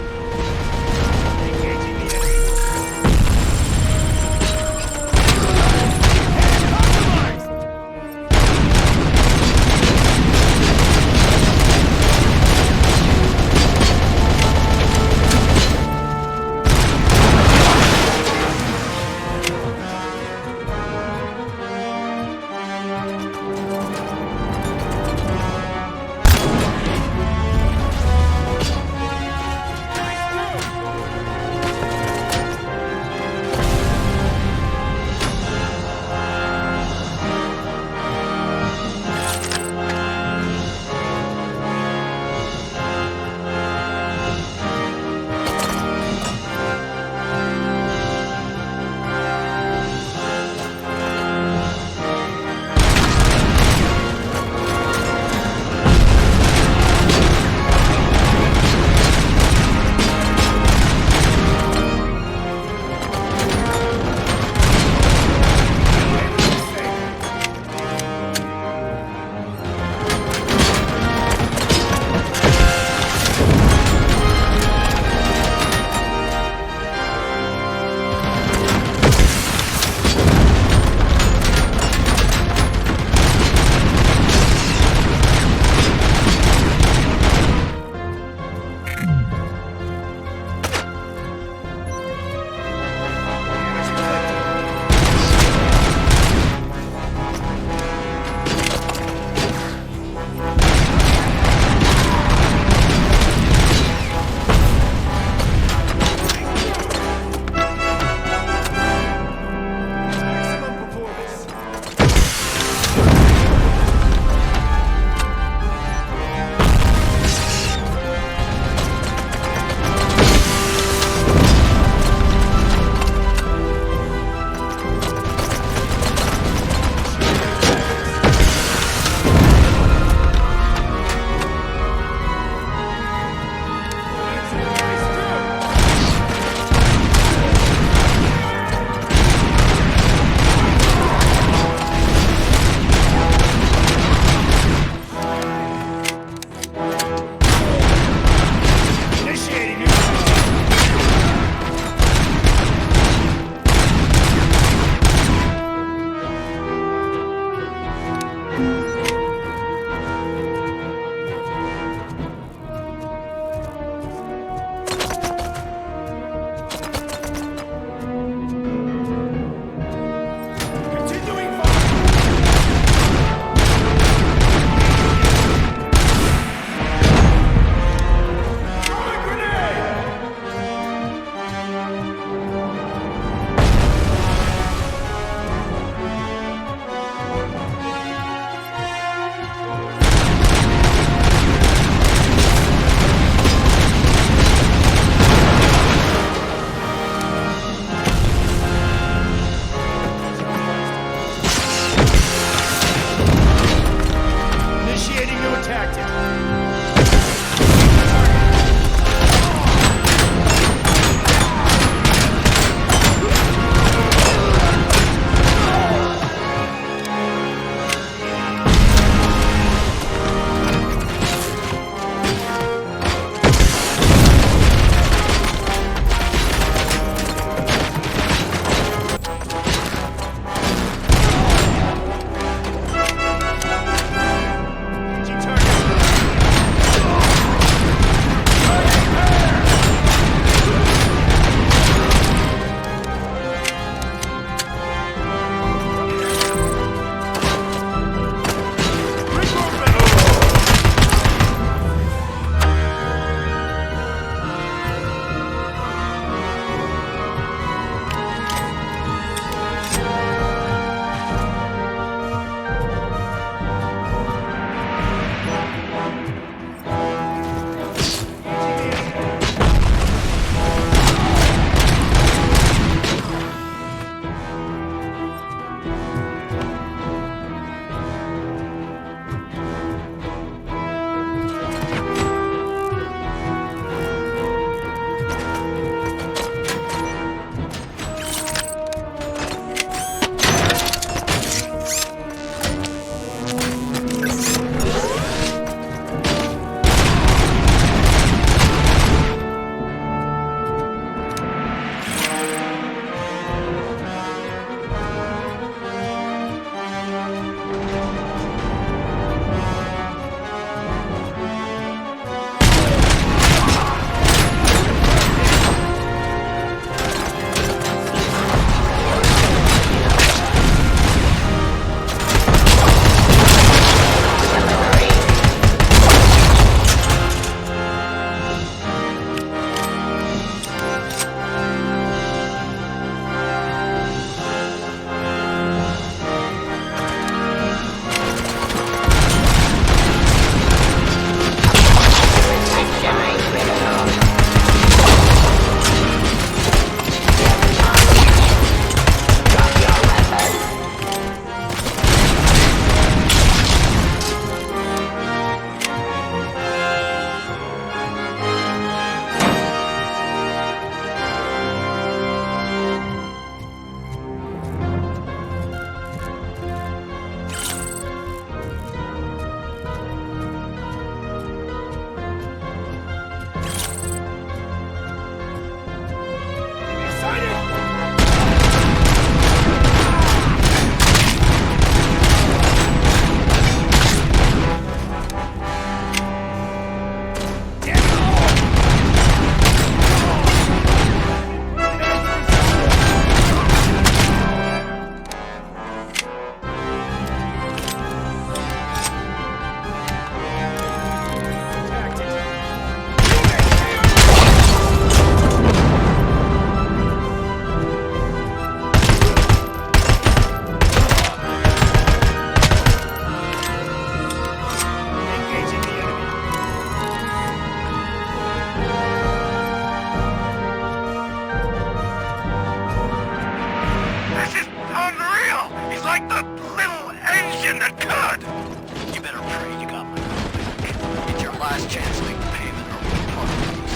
last chance to make the payment or we'll part ways.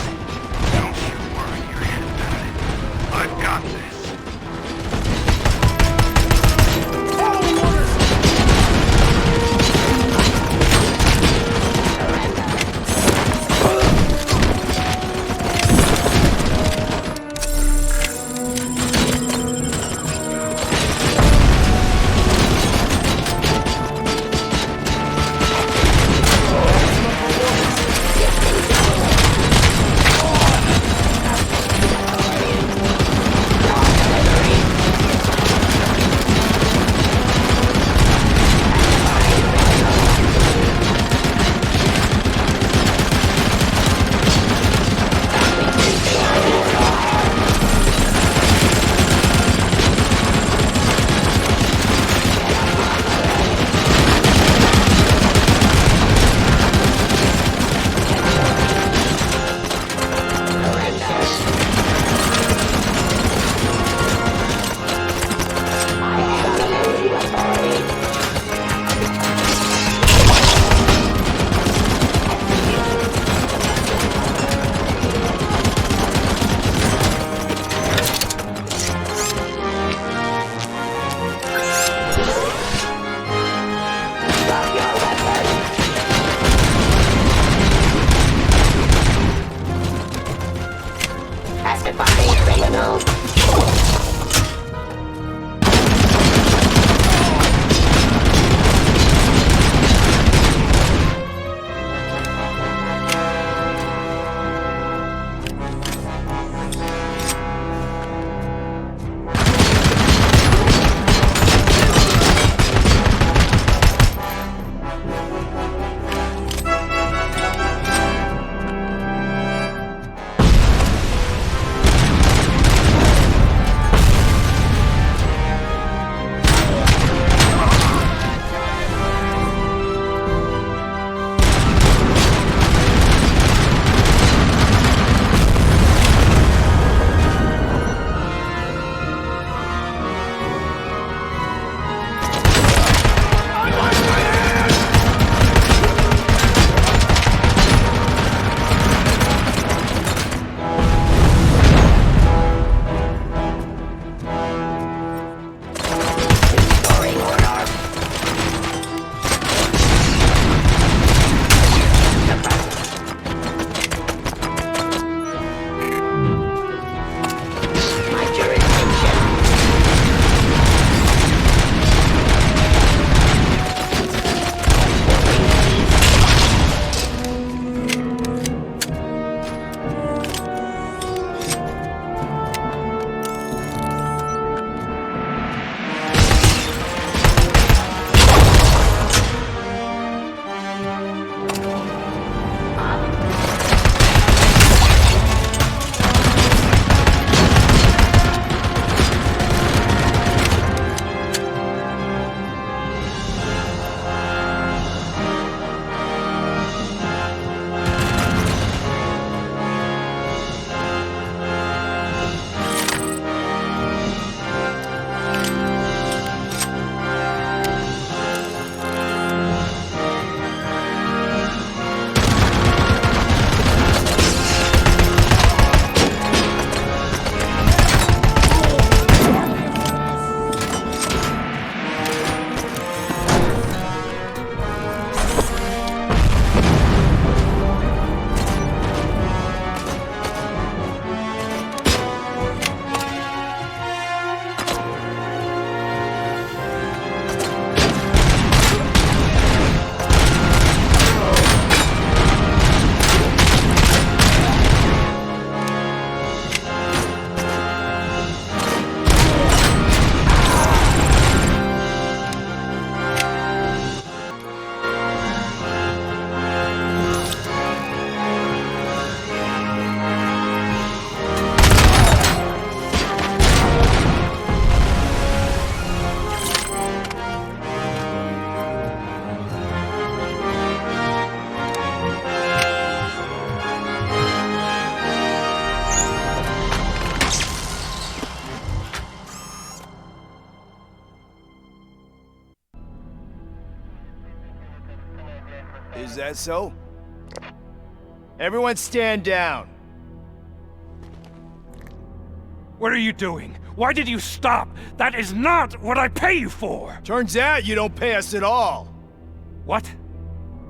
Don't you worry your head about it. I've got this. Is that so? Everyone stand down. What are you doing? Why did you stop? That is not what I pay you for! Turns out you don't pay us at all. What?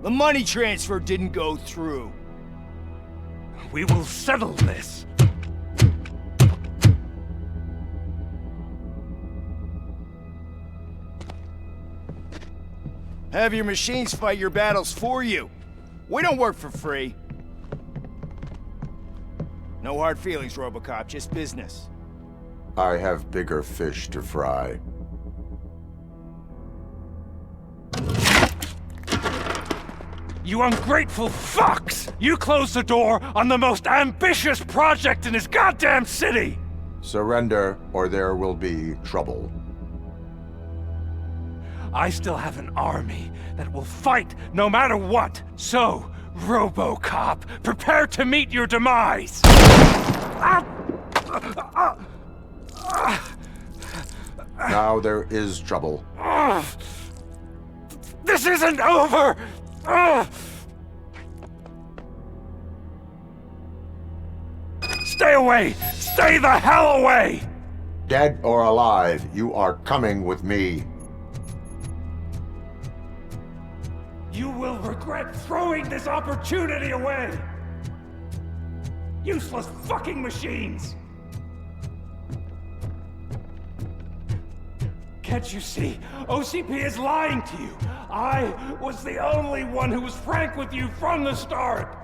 The money transfer didn't go through. We will settle this. Have your machines fight your battles for you. We don't work for free. No hard feelings, RoboCop, just business. I have bigger fish to fry. You ungrateful fucks! You closed the door on the most ambitious project in this goddamn city! Surrender, or there will be trouble. I still have an army that will fight no matter what. So, RoboCop, prepare to meet your demise! Now there is trouble. This isn't over! Stay away! Stay the hell away! Dead or alive, you are coming with me. You will regret throwing this opportunity away! Useless fucking machines! Can't you see? OCP is lying to you! I was the only one who was frank with you from the start!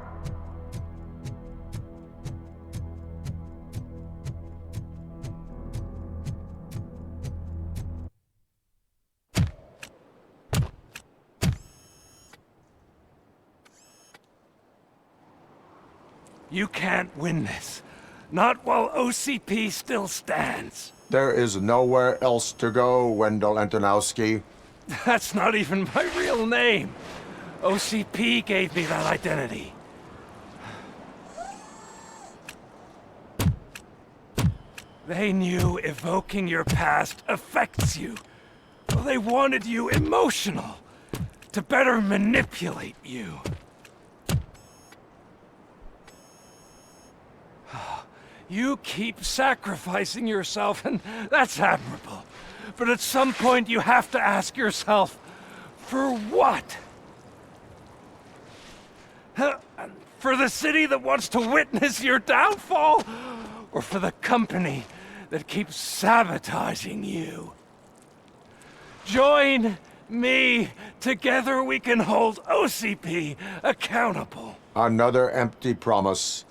You can't win this. Not while OCP still stands. There is nowhere else to go, Wendell Antonowski. That's not even my real name. OCP gave me that identity. They knew evoking your past affects you. They wanted you emotional, to better manipulate you. You keep sacrificing yourself, and that's admirable. But at some point you have to ask yourself, for what? For the city that wants to witness your downfall? Or for the company that keeps sabotaging you? Join me. Together we can hold OCP accountable. Another empty promise.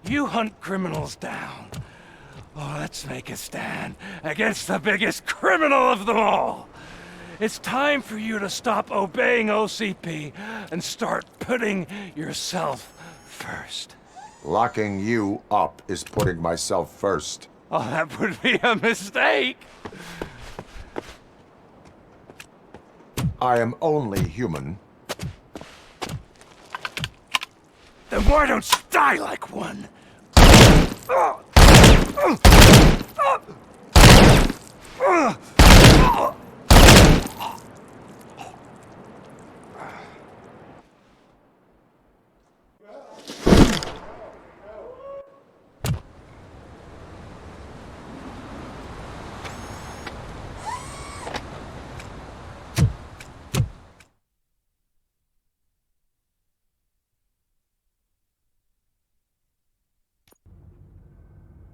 You hunt criminals down. Oh, let's make a stand against the biggest criminal of them all. It's time for you to stop obeying OCP and start putting yourself first. Locking you up is putting myself first. Oh, that would be a mistake. I am only human. Then why don't you die like one?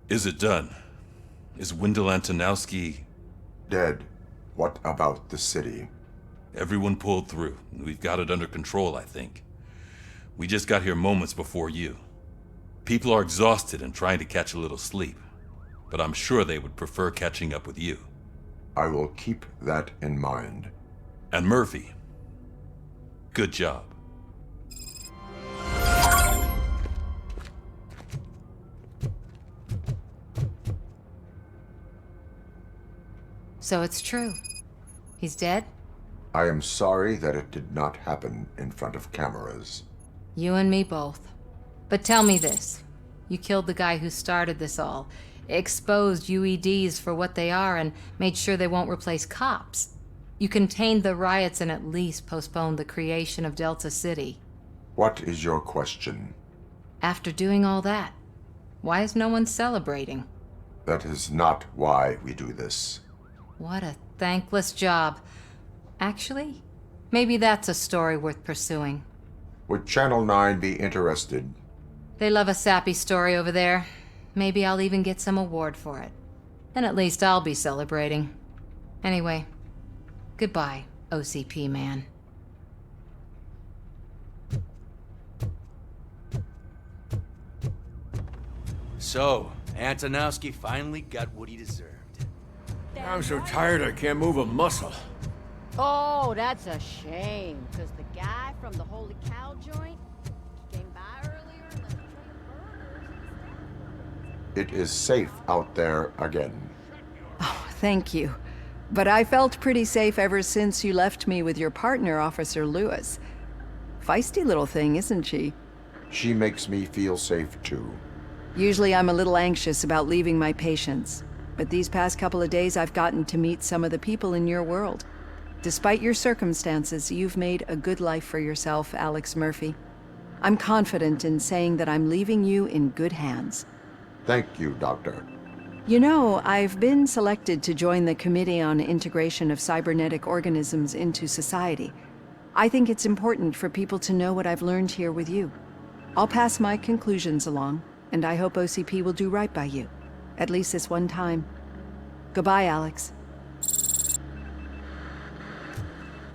Is it done? Is Wendell Antonowski... dead? What about the city? Everyone pulled through. We've got it under control, I think. We just got here moments before you. People are exhausted and trying to catch a little sleep. But I'm sure they would prefer catching up with you. I will keep that in mind. And Murphy, good job. So it's true. He's dead? I am sorry that it did not happen in front of cameras. You and me both. But tell me this. You killed the guy who started this all. exposed UEDs for what they are and made sure they won't replace cops. You contained the riots and at least postponed the creation of Delta City. What is your question? After doing all that, why is no one celebrating? That is not why we do this. What a thankless job. Actually, maybe that's a story worth pursuing. Would Channel 9 be interested? They love a sappy story over there. Maybe I'll even get some award for it. Then at least I'll be celebrating. Anyway, goodbye, OCP man. So, Antonowski finally got what he deserved. I'm so tired I can't move a muscle. Oh, that's a shame, because the guy from the Holy Cow joint came by earlier and left a tray of burgers. It is safe out there again. Oh, thank you. But I felt pretty safe ever since you left me with your partner, Officer Lewis. Feisty little thing, isn't she? She makes me feel safe too. Usually I'm a little anxious about leaving my patients, but these past couple of days I've gotten to meet some of the people in your world. Despite your circumstances, you've made a good life for yourself, Alex Murphy. I'm confident in saying that I'm leaving you in good hands. Thank you, Doctor. You know, I've been selected to join the Committee on Integration of Cybernetic Organisms into Society. I think it's important for people to know what I've learned here with you. I'll pass my conclusions along, and I hope OCP will do right by you. At least this one time. Goodbye, Alex.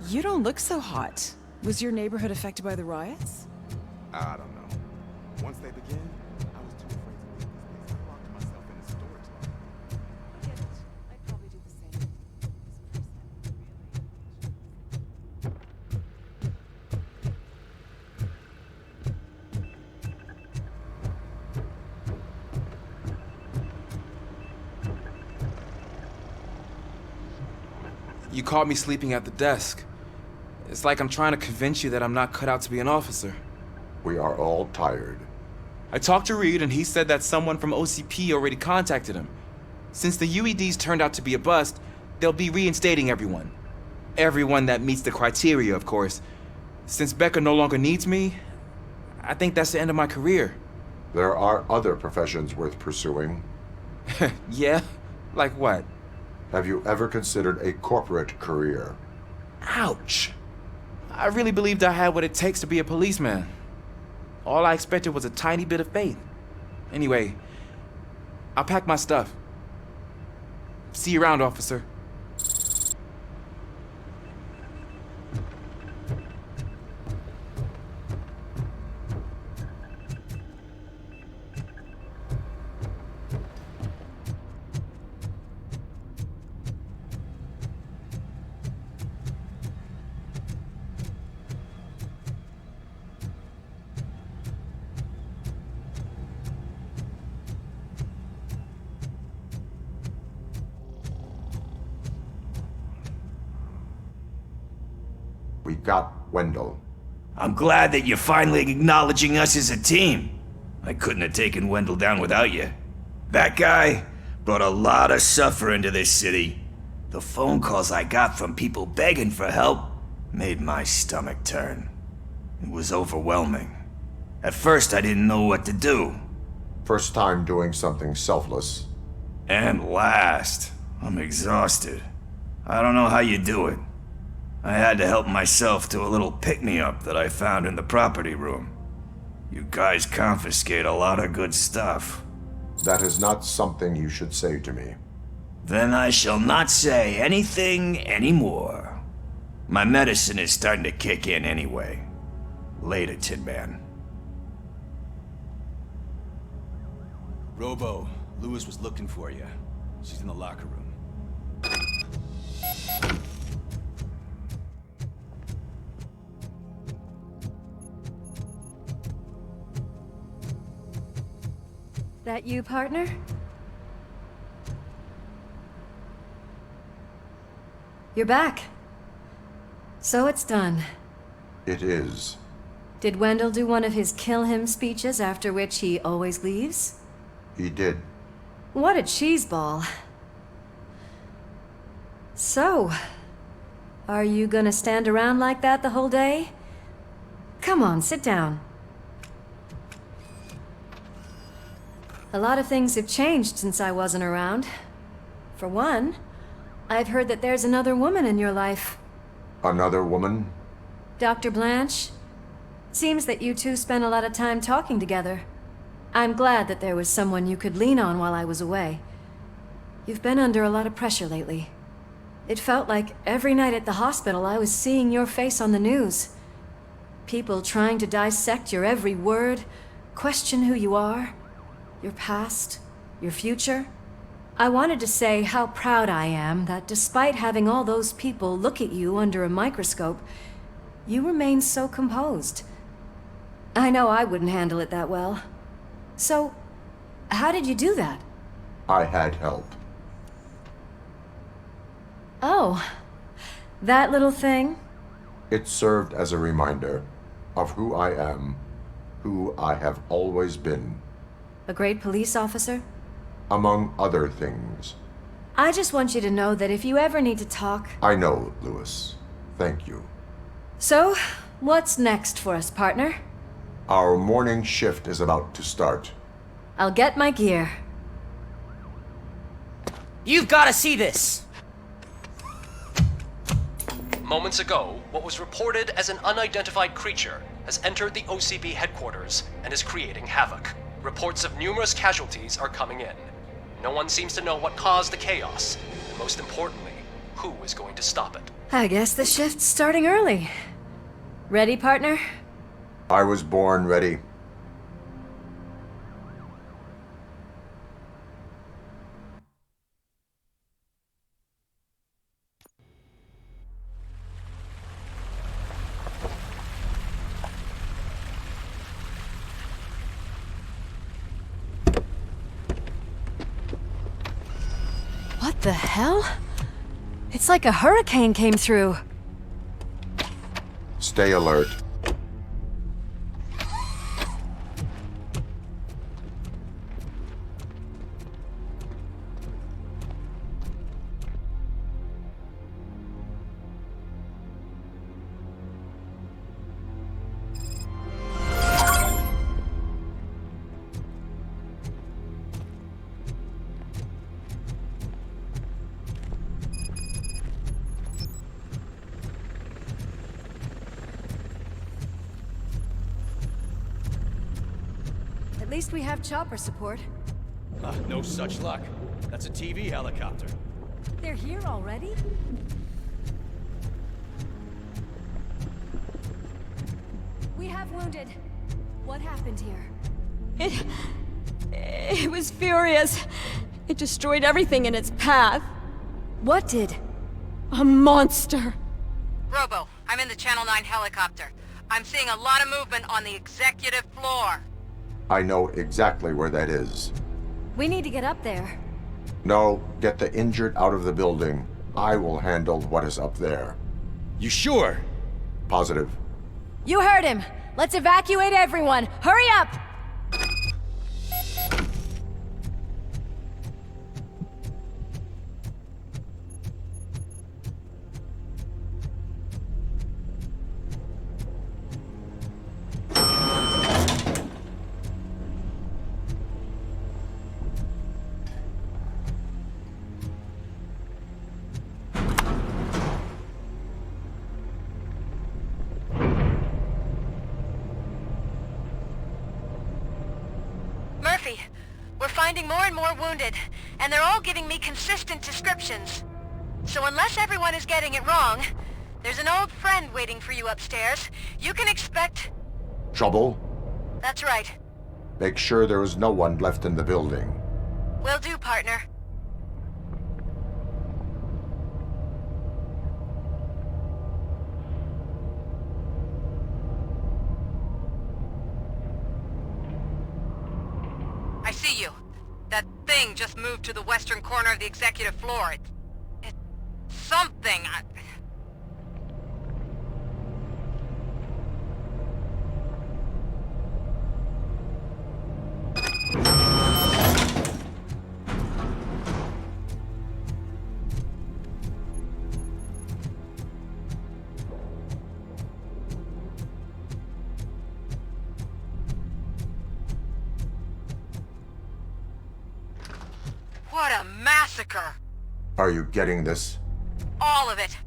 You don't look so hot. Was your neighborhood affected by the riots? I don't know. Once they begin, I was too afraid to leave this place. I locked myself in a storage locker. I get it. I'd probably do the same. You caught me sleeping at the desk. It's like I'm trying to convince you that I'm not cut out to be an officer. We are all tired. I talked to Reed and he said that someone from OCP already contacted him. Since the UEDs turned out to be a bust, they'll be reinstating everyone. Everyone that meets the criteria, of course. Since Becca no longer needs me, I think that's the end of my career. There are other professions worth pursuing. Yeah? Like what? Have you ever considered a corporate career? Ouch! I really believed I had what it takes to be a policeman. All I expected was a tiny bit of faith. Anyway, I'll pack my stuff. See you around, officer. We got Wendell. I'm glad that you're finally acknowledging us as a team. I couldn't have taken Wendell down without you. That guy brought a lot of suffering to this city. The phone calls I got from people begging for help made my stomach turn. It was overwhelming. At first, I didn't know what to do. First time doing something selfless. And last, I'm exhausted. I don't know how you do it. I had to help myself to a little pick-me-up that I found in the property room. You guys confiscate a lot of good stuff. That is not something you should say to me. Then I shall not say anything anymore. My medicine is starting to kick in anyway. Later, Tin Man. Robo, Lewis was looking for you. She's in the locker room. That you, partner? You're back. So it's done. It is. Did Wendell do one of his kill him speeches after which he always leaves? He did. What a cheeseball. So, are you gonna stand around like that the whole day? Come on, sit down. A lot of things have changed since I wasn't around. For one, I've heard that there's another woman in your life. Another woman? Dr. Blanche? Seems that you two spent a lot of time talking together. I'm glad that there was someone you could lean on while I was away. You've been under a lot of pressure lately. It felt like every night at the hospital I was seeing your face on the news. People trying to dissect your every word, question who you are, your past, your future. I wanted to say how proud I am that despite having all those people look at you under a microscope, you remain so composed. I know I wouldn't handle it that well. So, how did you do that? I had help. Oh, that little thing? It served as a reminder of who I am, who I have always been. A great police officer? Among other things. I just want you to know that if you ever need to talk... I know, Lewis. Thank you. So, what's next for us, partner? Our morning shift is about to start. I'll get my gear. You've got to see this! Moments ago, what was reported as an unidentified creature has entered the OCP headquarters and is creating havoc. Reports of numerous casualties are coming in. No one seems to know what caused the chaos, and most importantly, who is going to stop it. I guess the shift's starting early. Ready, partner? I was born ready. What the hell? It's like a hurricane came through. Stay alert. At least we have chopper support. No such luck. That's a TV helicopter. They're here already? We have wounded. What happened here? It was furious. It destroyed everything in its path. What did? A monster. Robo, I'm in the Channel 9 helicopter. I'm seeing a lot of movement on the executive floor. I know exactly where that is. We need to get up there. No, get the injured out of the building. I will handle what is up there. You sure? Positive. You heard him. Let's evacuate everyone. Hurry up! We're finding more and more wounded, and they're all giving me consistent descriptions. So unless everyone is getting it wrong, there's an old friend waiting for you upstairs. You can expect... Trouble? That's right. Make sure there is no one left in the building. Will do, partner. I see you. That thing just moved to the western corner of the executive floor. It's something. What a massacre! Are you getting this? All of it.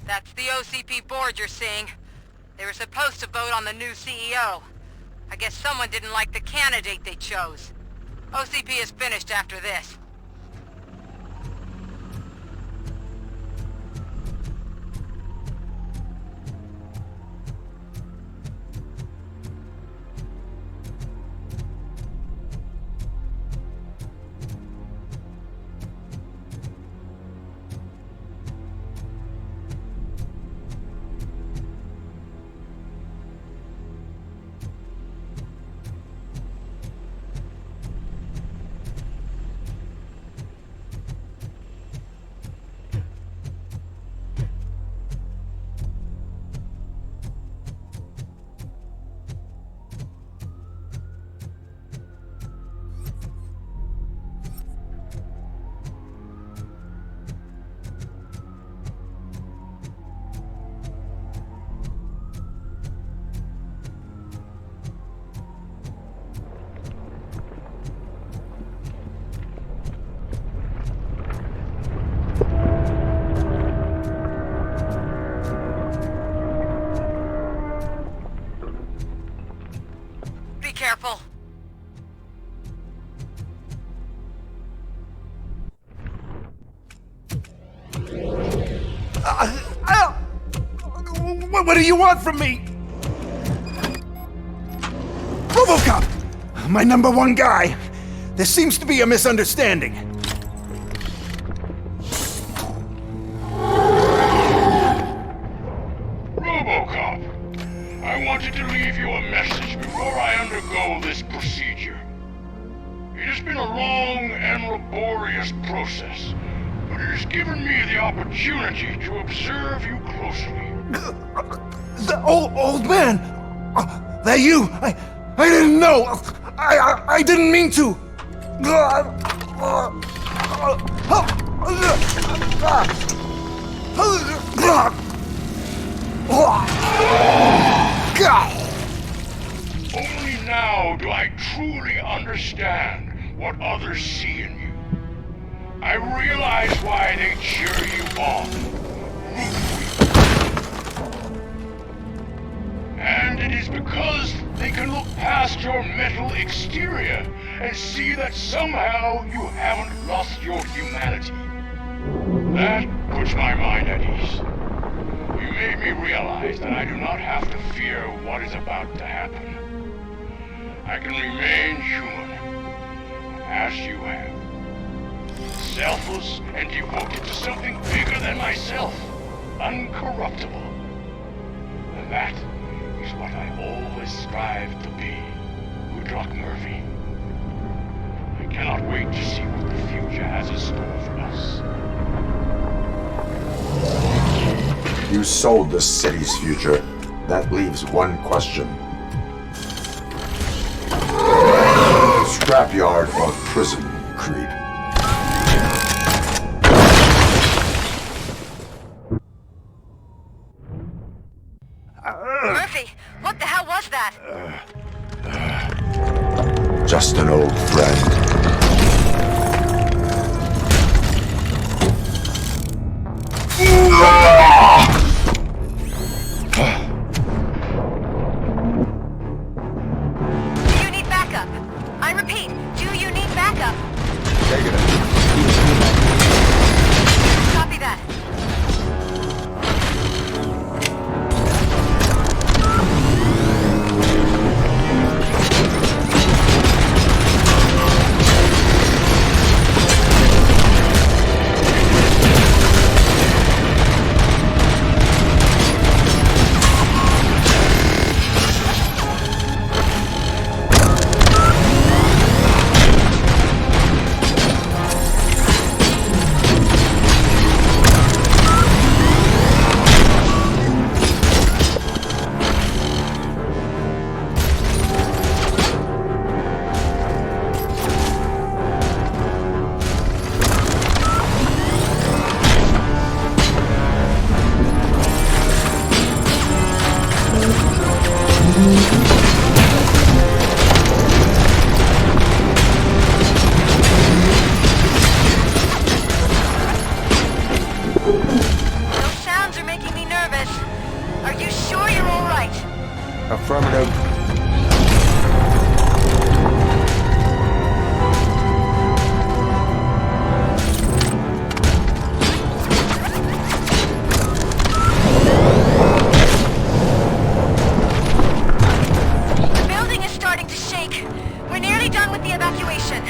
That's the OCP board you're seeing. They were supposed to vote on the new CEO. I guess someone didn't like the candidate they chose. OCP is finished after this. Careful. What do you want from me? RoboCop! My #1 guy. There seems to be a misunderstanding. RoboCop, I wanted to leave you a message before I undergo this procedure. It has been a long and laborious process, but it has given me the opportunity to observe you closely. The old man! That you! I didn't know! I didn't mean to! Only now do I truly understand what others see in you. I realize why they cheer you on, root for you. And it is because they can look past your metal exterior and see that somehow you haven't lost your humanity. That puts my mind at ease. You made me realize that I do not have to fear what is about to happen. I can remain human, as you have. Selfless and devoted to something bigger than myself. Uncorruptible. And that is what I always strive to be, Woodrock Murphy. I cannot wait to see what the future has in store for us. You sold the city's future. That leaves one question. Scrapyard or prison, Creed? Murphy, what the hell was that? Just an old friend. Do you need backup? I repeat, do you need backup? Negative. Copy that. We're nearly done with the evacuation.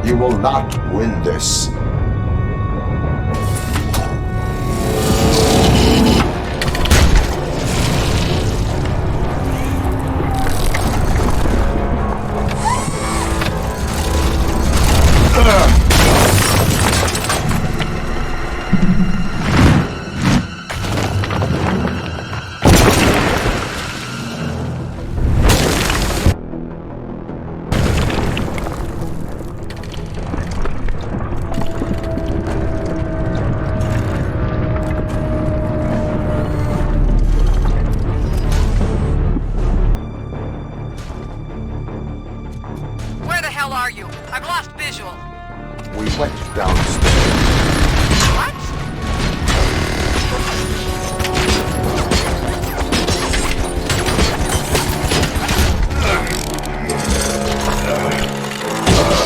You will not win this. Where the hell are you? I've lost visual. We went downstairs. What?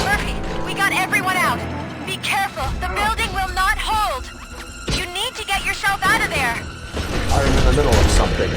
Murphy, we got everyone out. Be careful. The building will not hold. You need to get yourself out of there. I'm in the middle of something.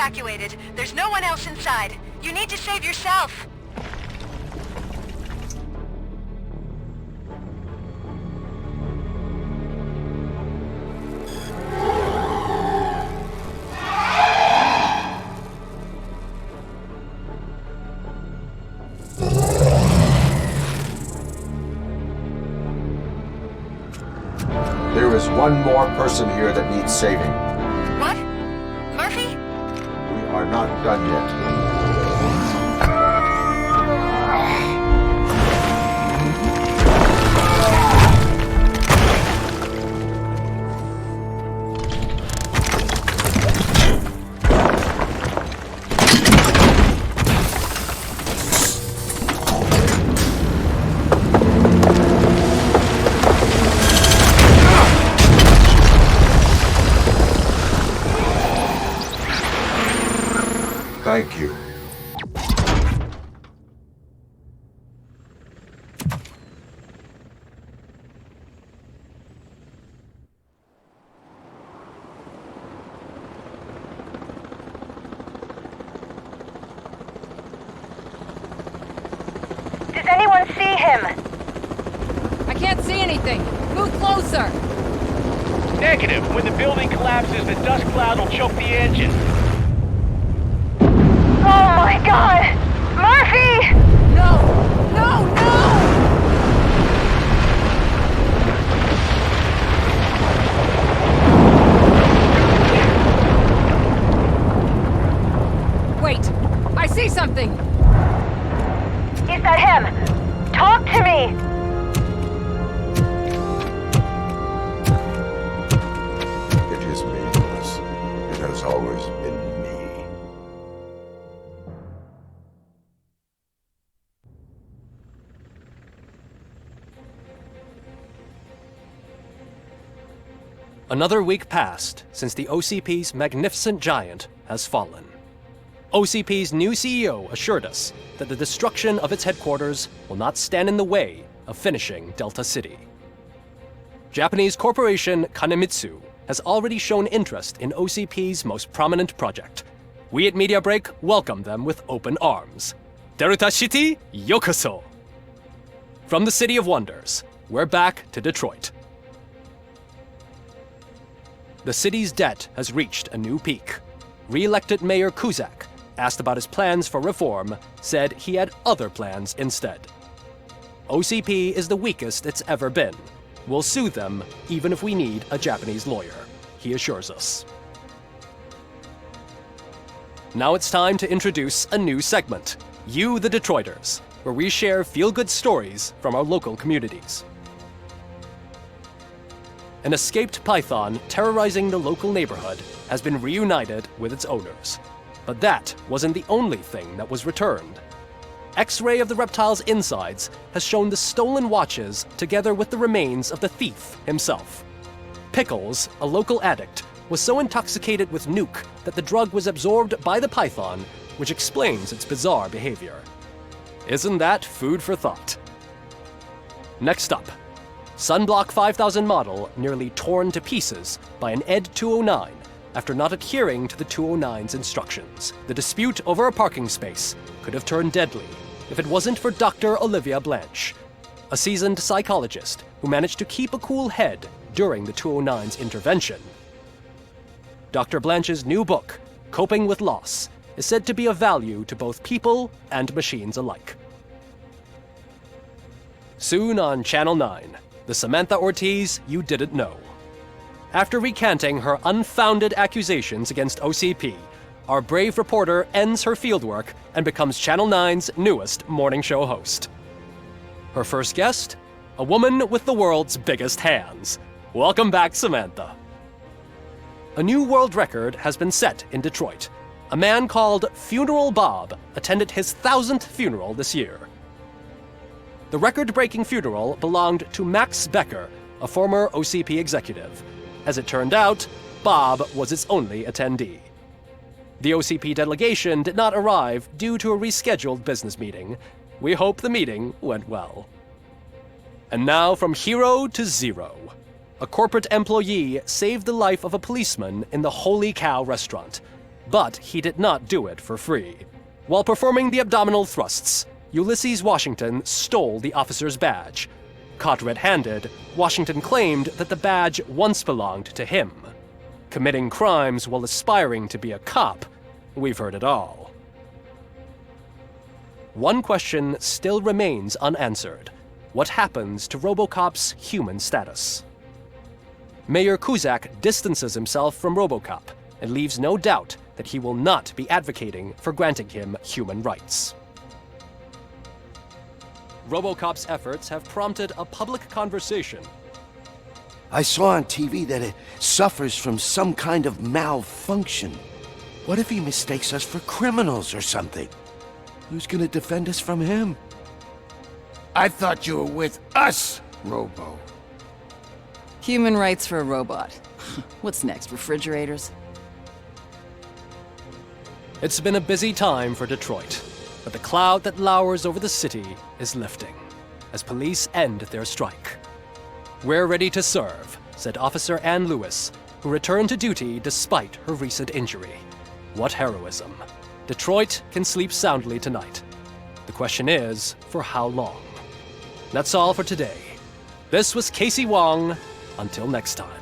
evacuated. There's no one else inside. You need to save yourself. There is one more person here that needs saving. What? Murphy? We are not done yet. Thank you. Does anyone see him? I can't see anything. Move closer. Negative. When the building collapses, the dust cloud will choke the engine. Oh my god! Murphy! No! No! No! Wait! I see something! Is that him? Talk to me! It is meaningless. It has always been me. Another week passed since the OCP's magnificent giant has fallen. OCP's new CEO assured us that the destruction of its headquarters will not stand in the way of finishing Delta City. Japanese corporation Kanemitsu has already shown interest in OCP's most prominent project. We at Media Break welcome them with open arms. Delta City, yokoso! From the City of Wonders, we're back to Detroit. The city's debt has reached a new peak. Re-elected Mayor Kuzak, asked about his plans for reform, said he had other plans instead. OCP is the weakest it's ever been. We'll sue them even if we need a Japanese lawyer, he assures us. Now it's time to introduce a new segment, You the Detroiters, where we share feel-good stories from our local communities. An escaped python terrorizing the local neighborhood has been reunited with its owners. But that wasn't the only thing that was returned. X-ray of the reptile's insides has shown the stolen watches together with the remains of the thief himself. Pickles, a local addict, was so intoxicated with nuke that the drug was absorbed by the python, which explains its bizarre behavior. Isn't that food for thought? Next up, Sunblock 5000 model nearly torn to pieces by an ED 209 after not adhering to the 209's instructions. The dispute over a parking space could have turned deadly if it wasn't for Dr. Olivia Blanche, a seasoned psychologist who managed to keep a cool head during the 209's intervention. Dr. Blanche's new book, Coping with Loss, is said to be of value to both people and machines alike. Soon on Channel 9, the Samantha Ortiz you didn't know. After recanting her unfounded accusations against OCP, our brave reporter ends her fieldwork and becomes Channel 9's newest morning show host. Her first guest? A woman with the world's biggest hands. Welcome back, Samantha. A new world record has been set in Detroit. A man called Funeral Bob attended his 1000th funeral this year. The record-breaking funeral belonged to Max Becker, a former OCP executive. As it turned out, Bob was its only attendee. The OCP delegation did not arrive due to a rescheduled business meeting. We hope the meeting went well. And now from hero to zero. A corporate employee saved the life of a policeman in the Holy Cow restaurant. But he did not do it for free. While performing the abdominal thrusts, Ulysses Washington stole the officer's badge. Caught red-handed, Washington claimed that the badge once belonged to him. Committing crimes while aspiring to be a cop, we've heard it all. One question still remains unanswered. What happens to RoboCop's human status? Mayor Cusack distances himself from RoboCop and leaves no doubt that he will not be advocating for granting him human rights. RoboCop's efforts have prompted a public conversation. I saw on TV that it suffers from some kind of malfunction. What if he mistakes us for criminals or something? Who's gonna defend us from him? I thought you were with us, Robo. Human rights for a robot. What's next, refrigerators? It's been a busy time for Detroit, but the cloud that lowers over the city is lifting as police end their strike. "We're ready to serve," said Officer Ann Lewis, who returned to duty despite her recent injury. What heroism. Detroit can sleep soundly tonight. The question is, for how long? That's all for today. This was Casey Wong. Until next time.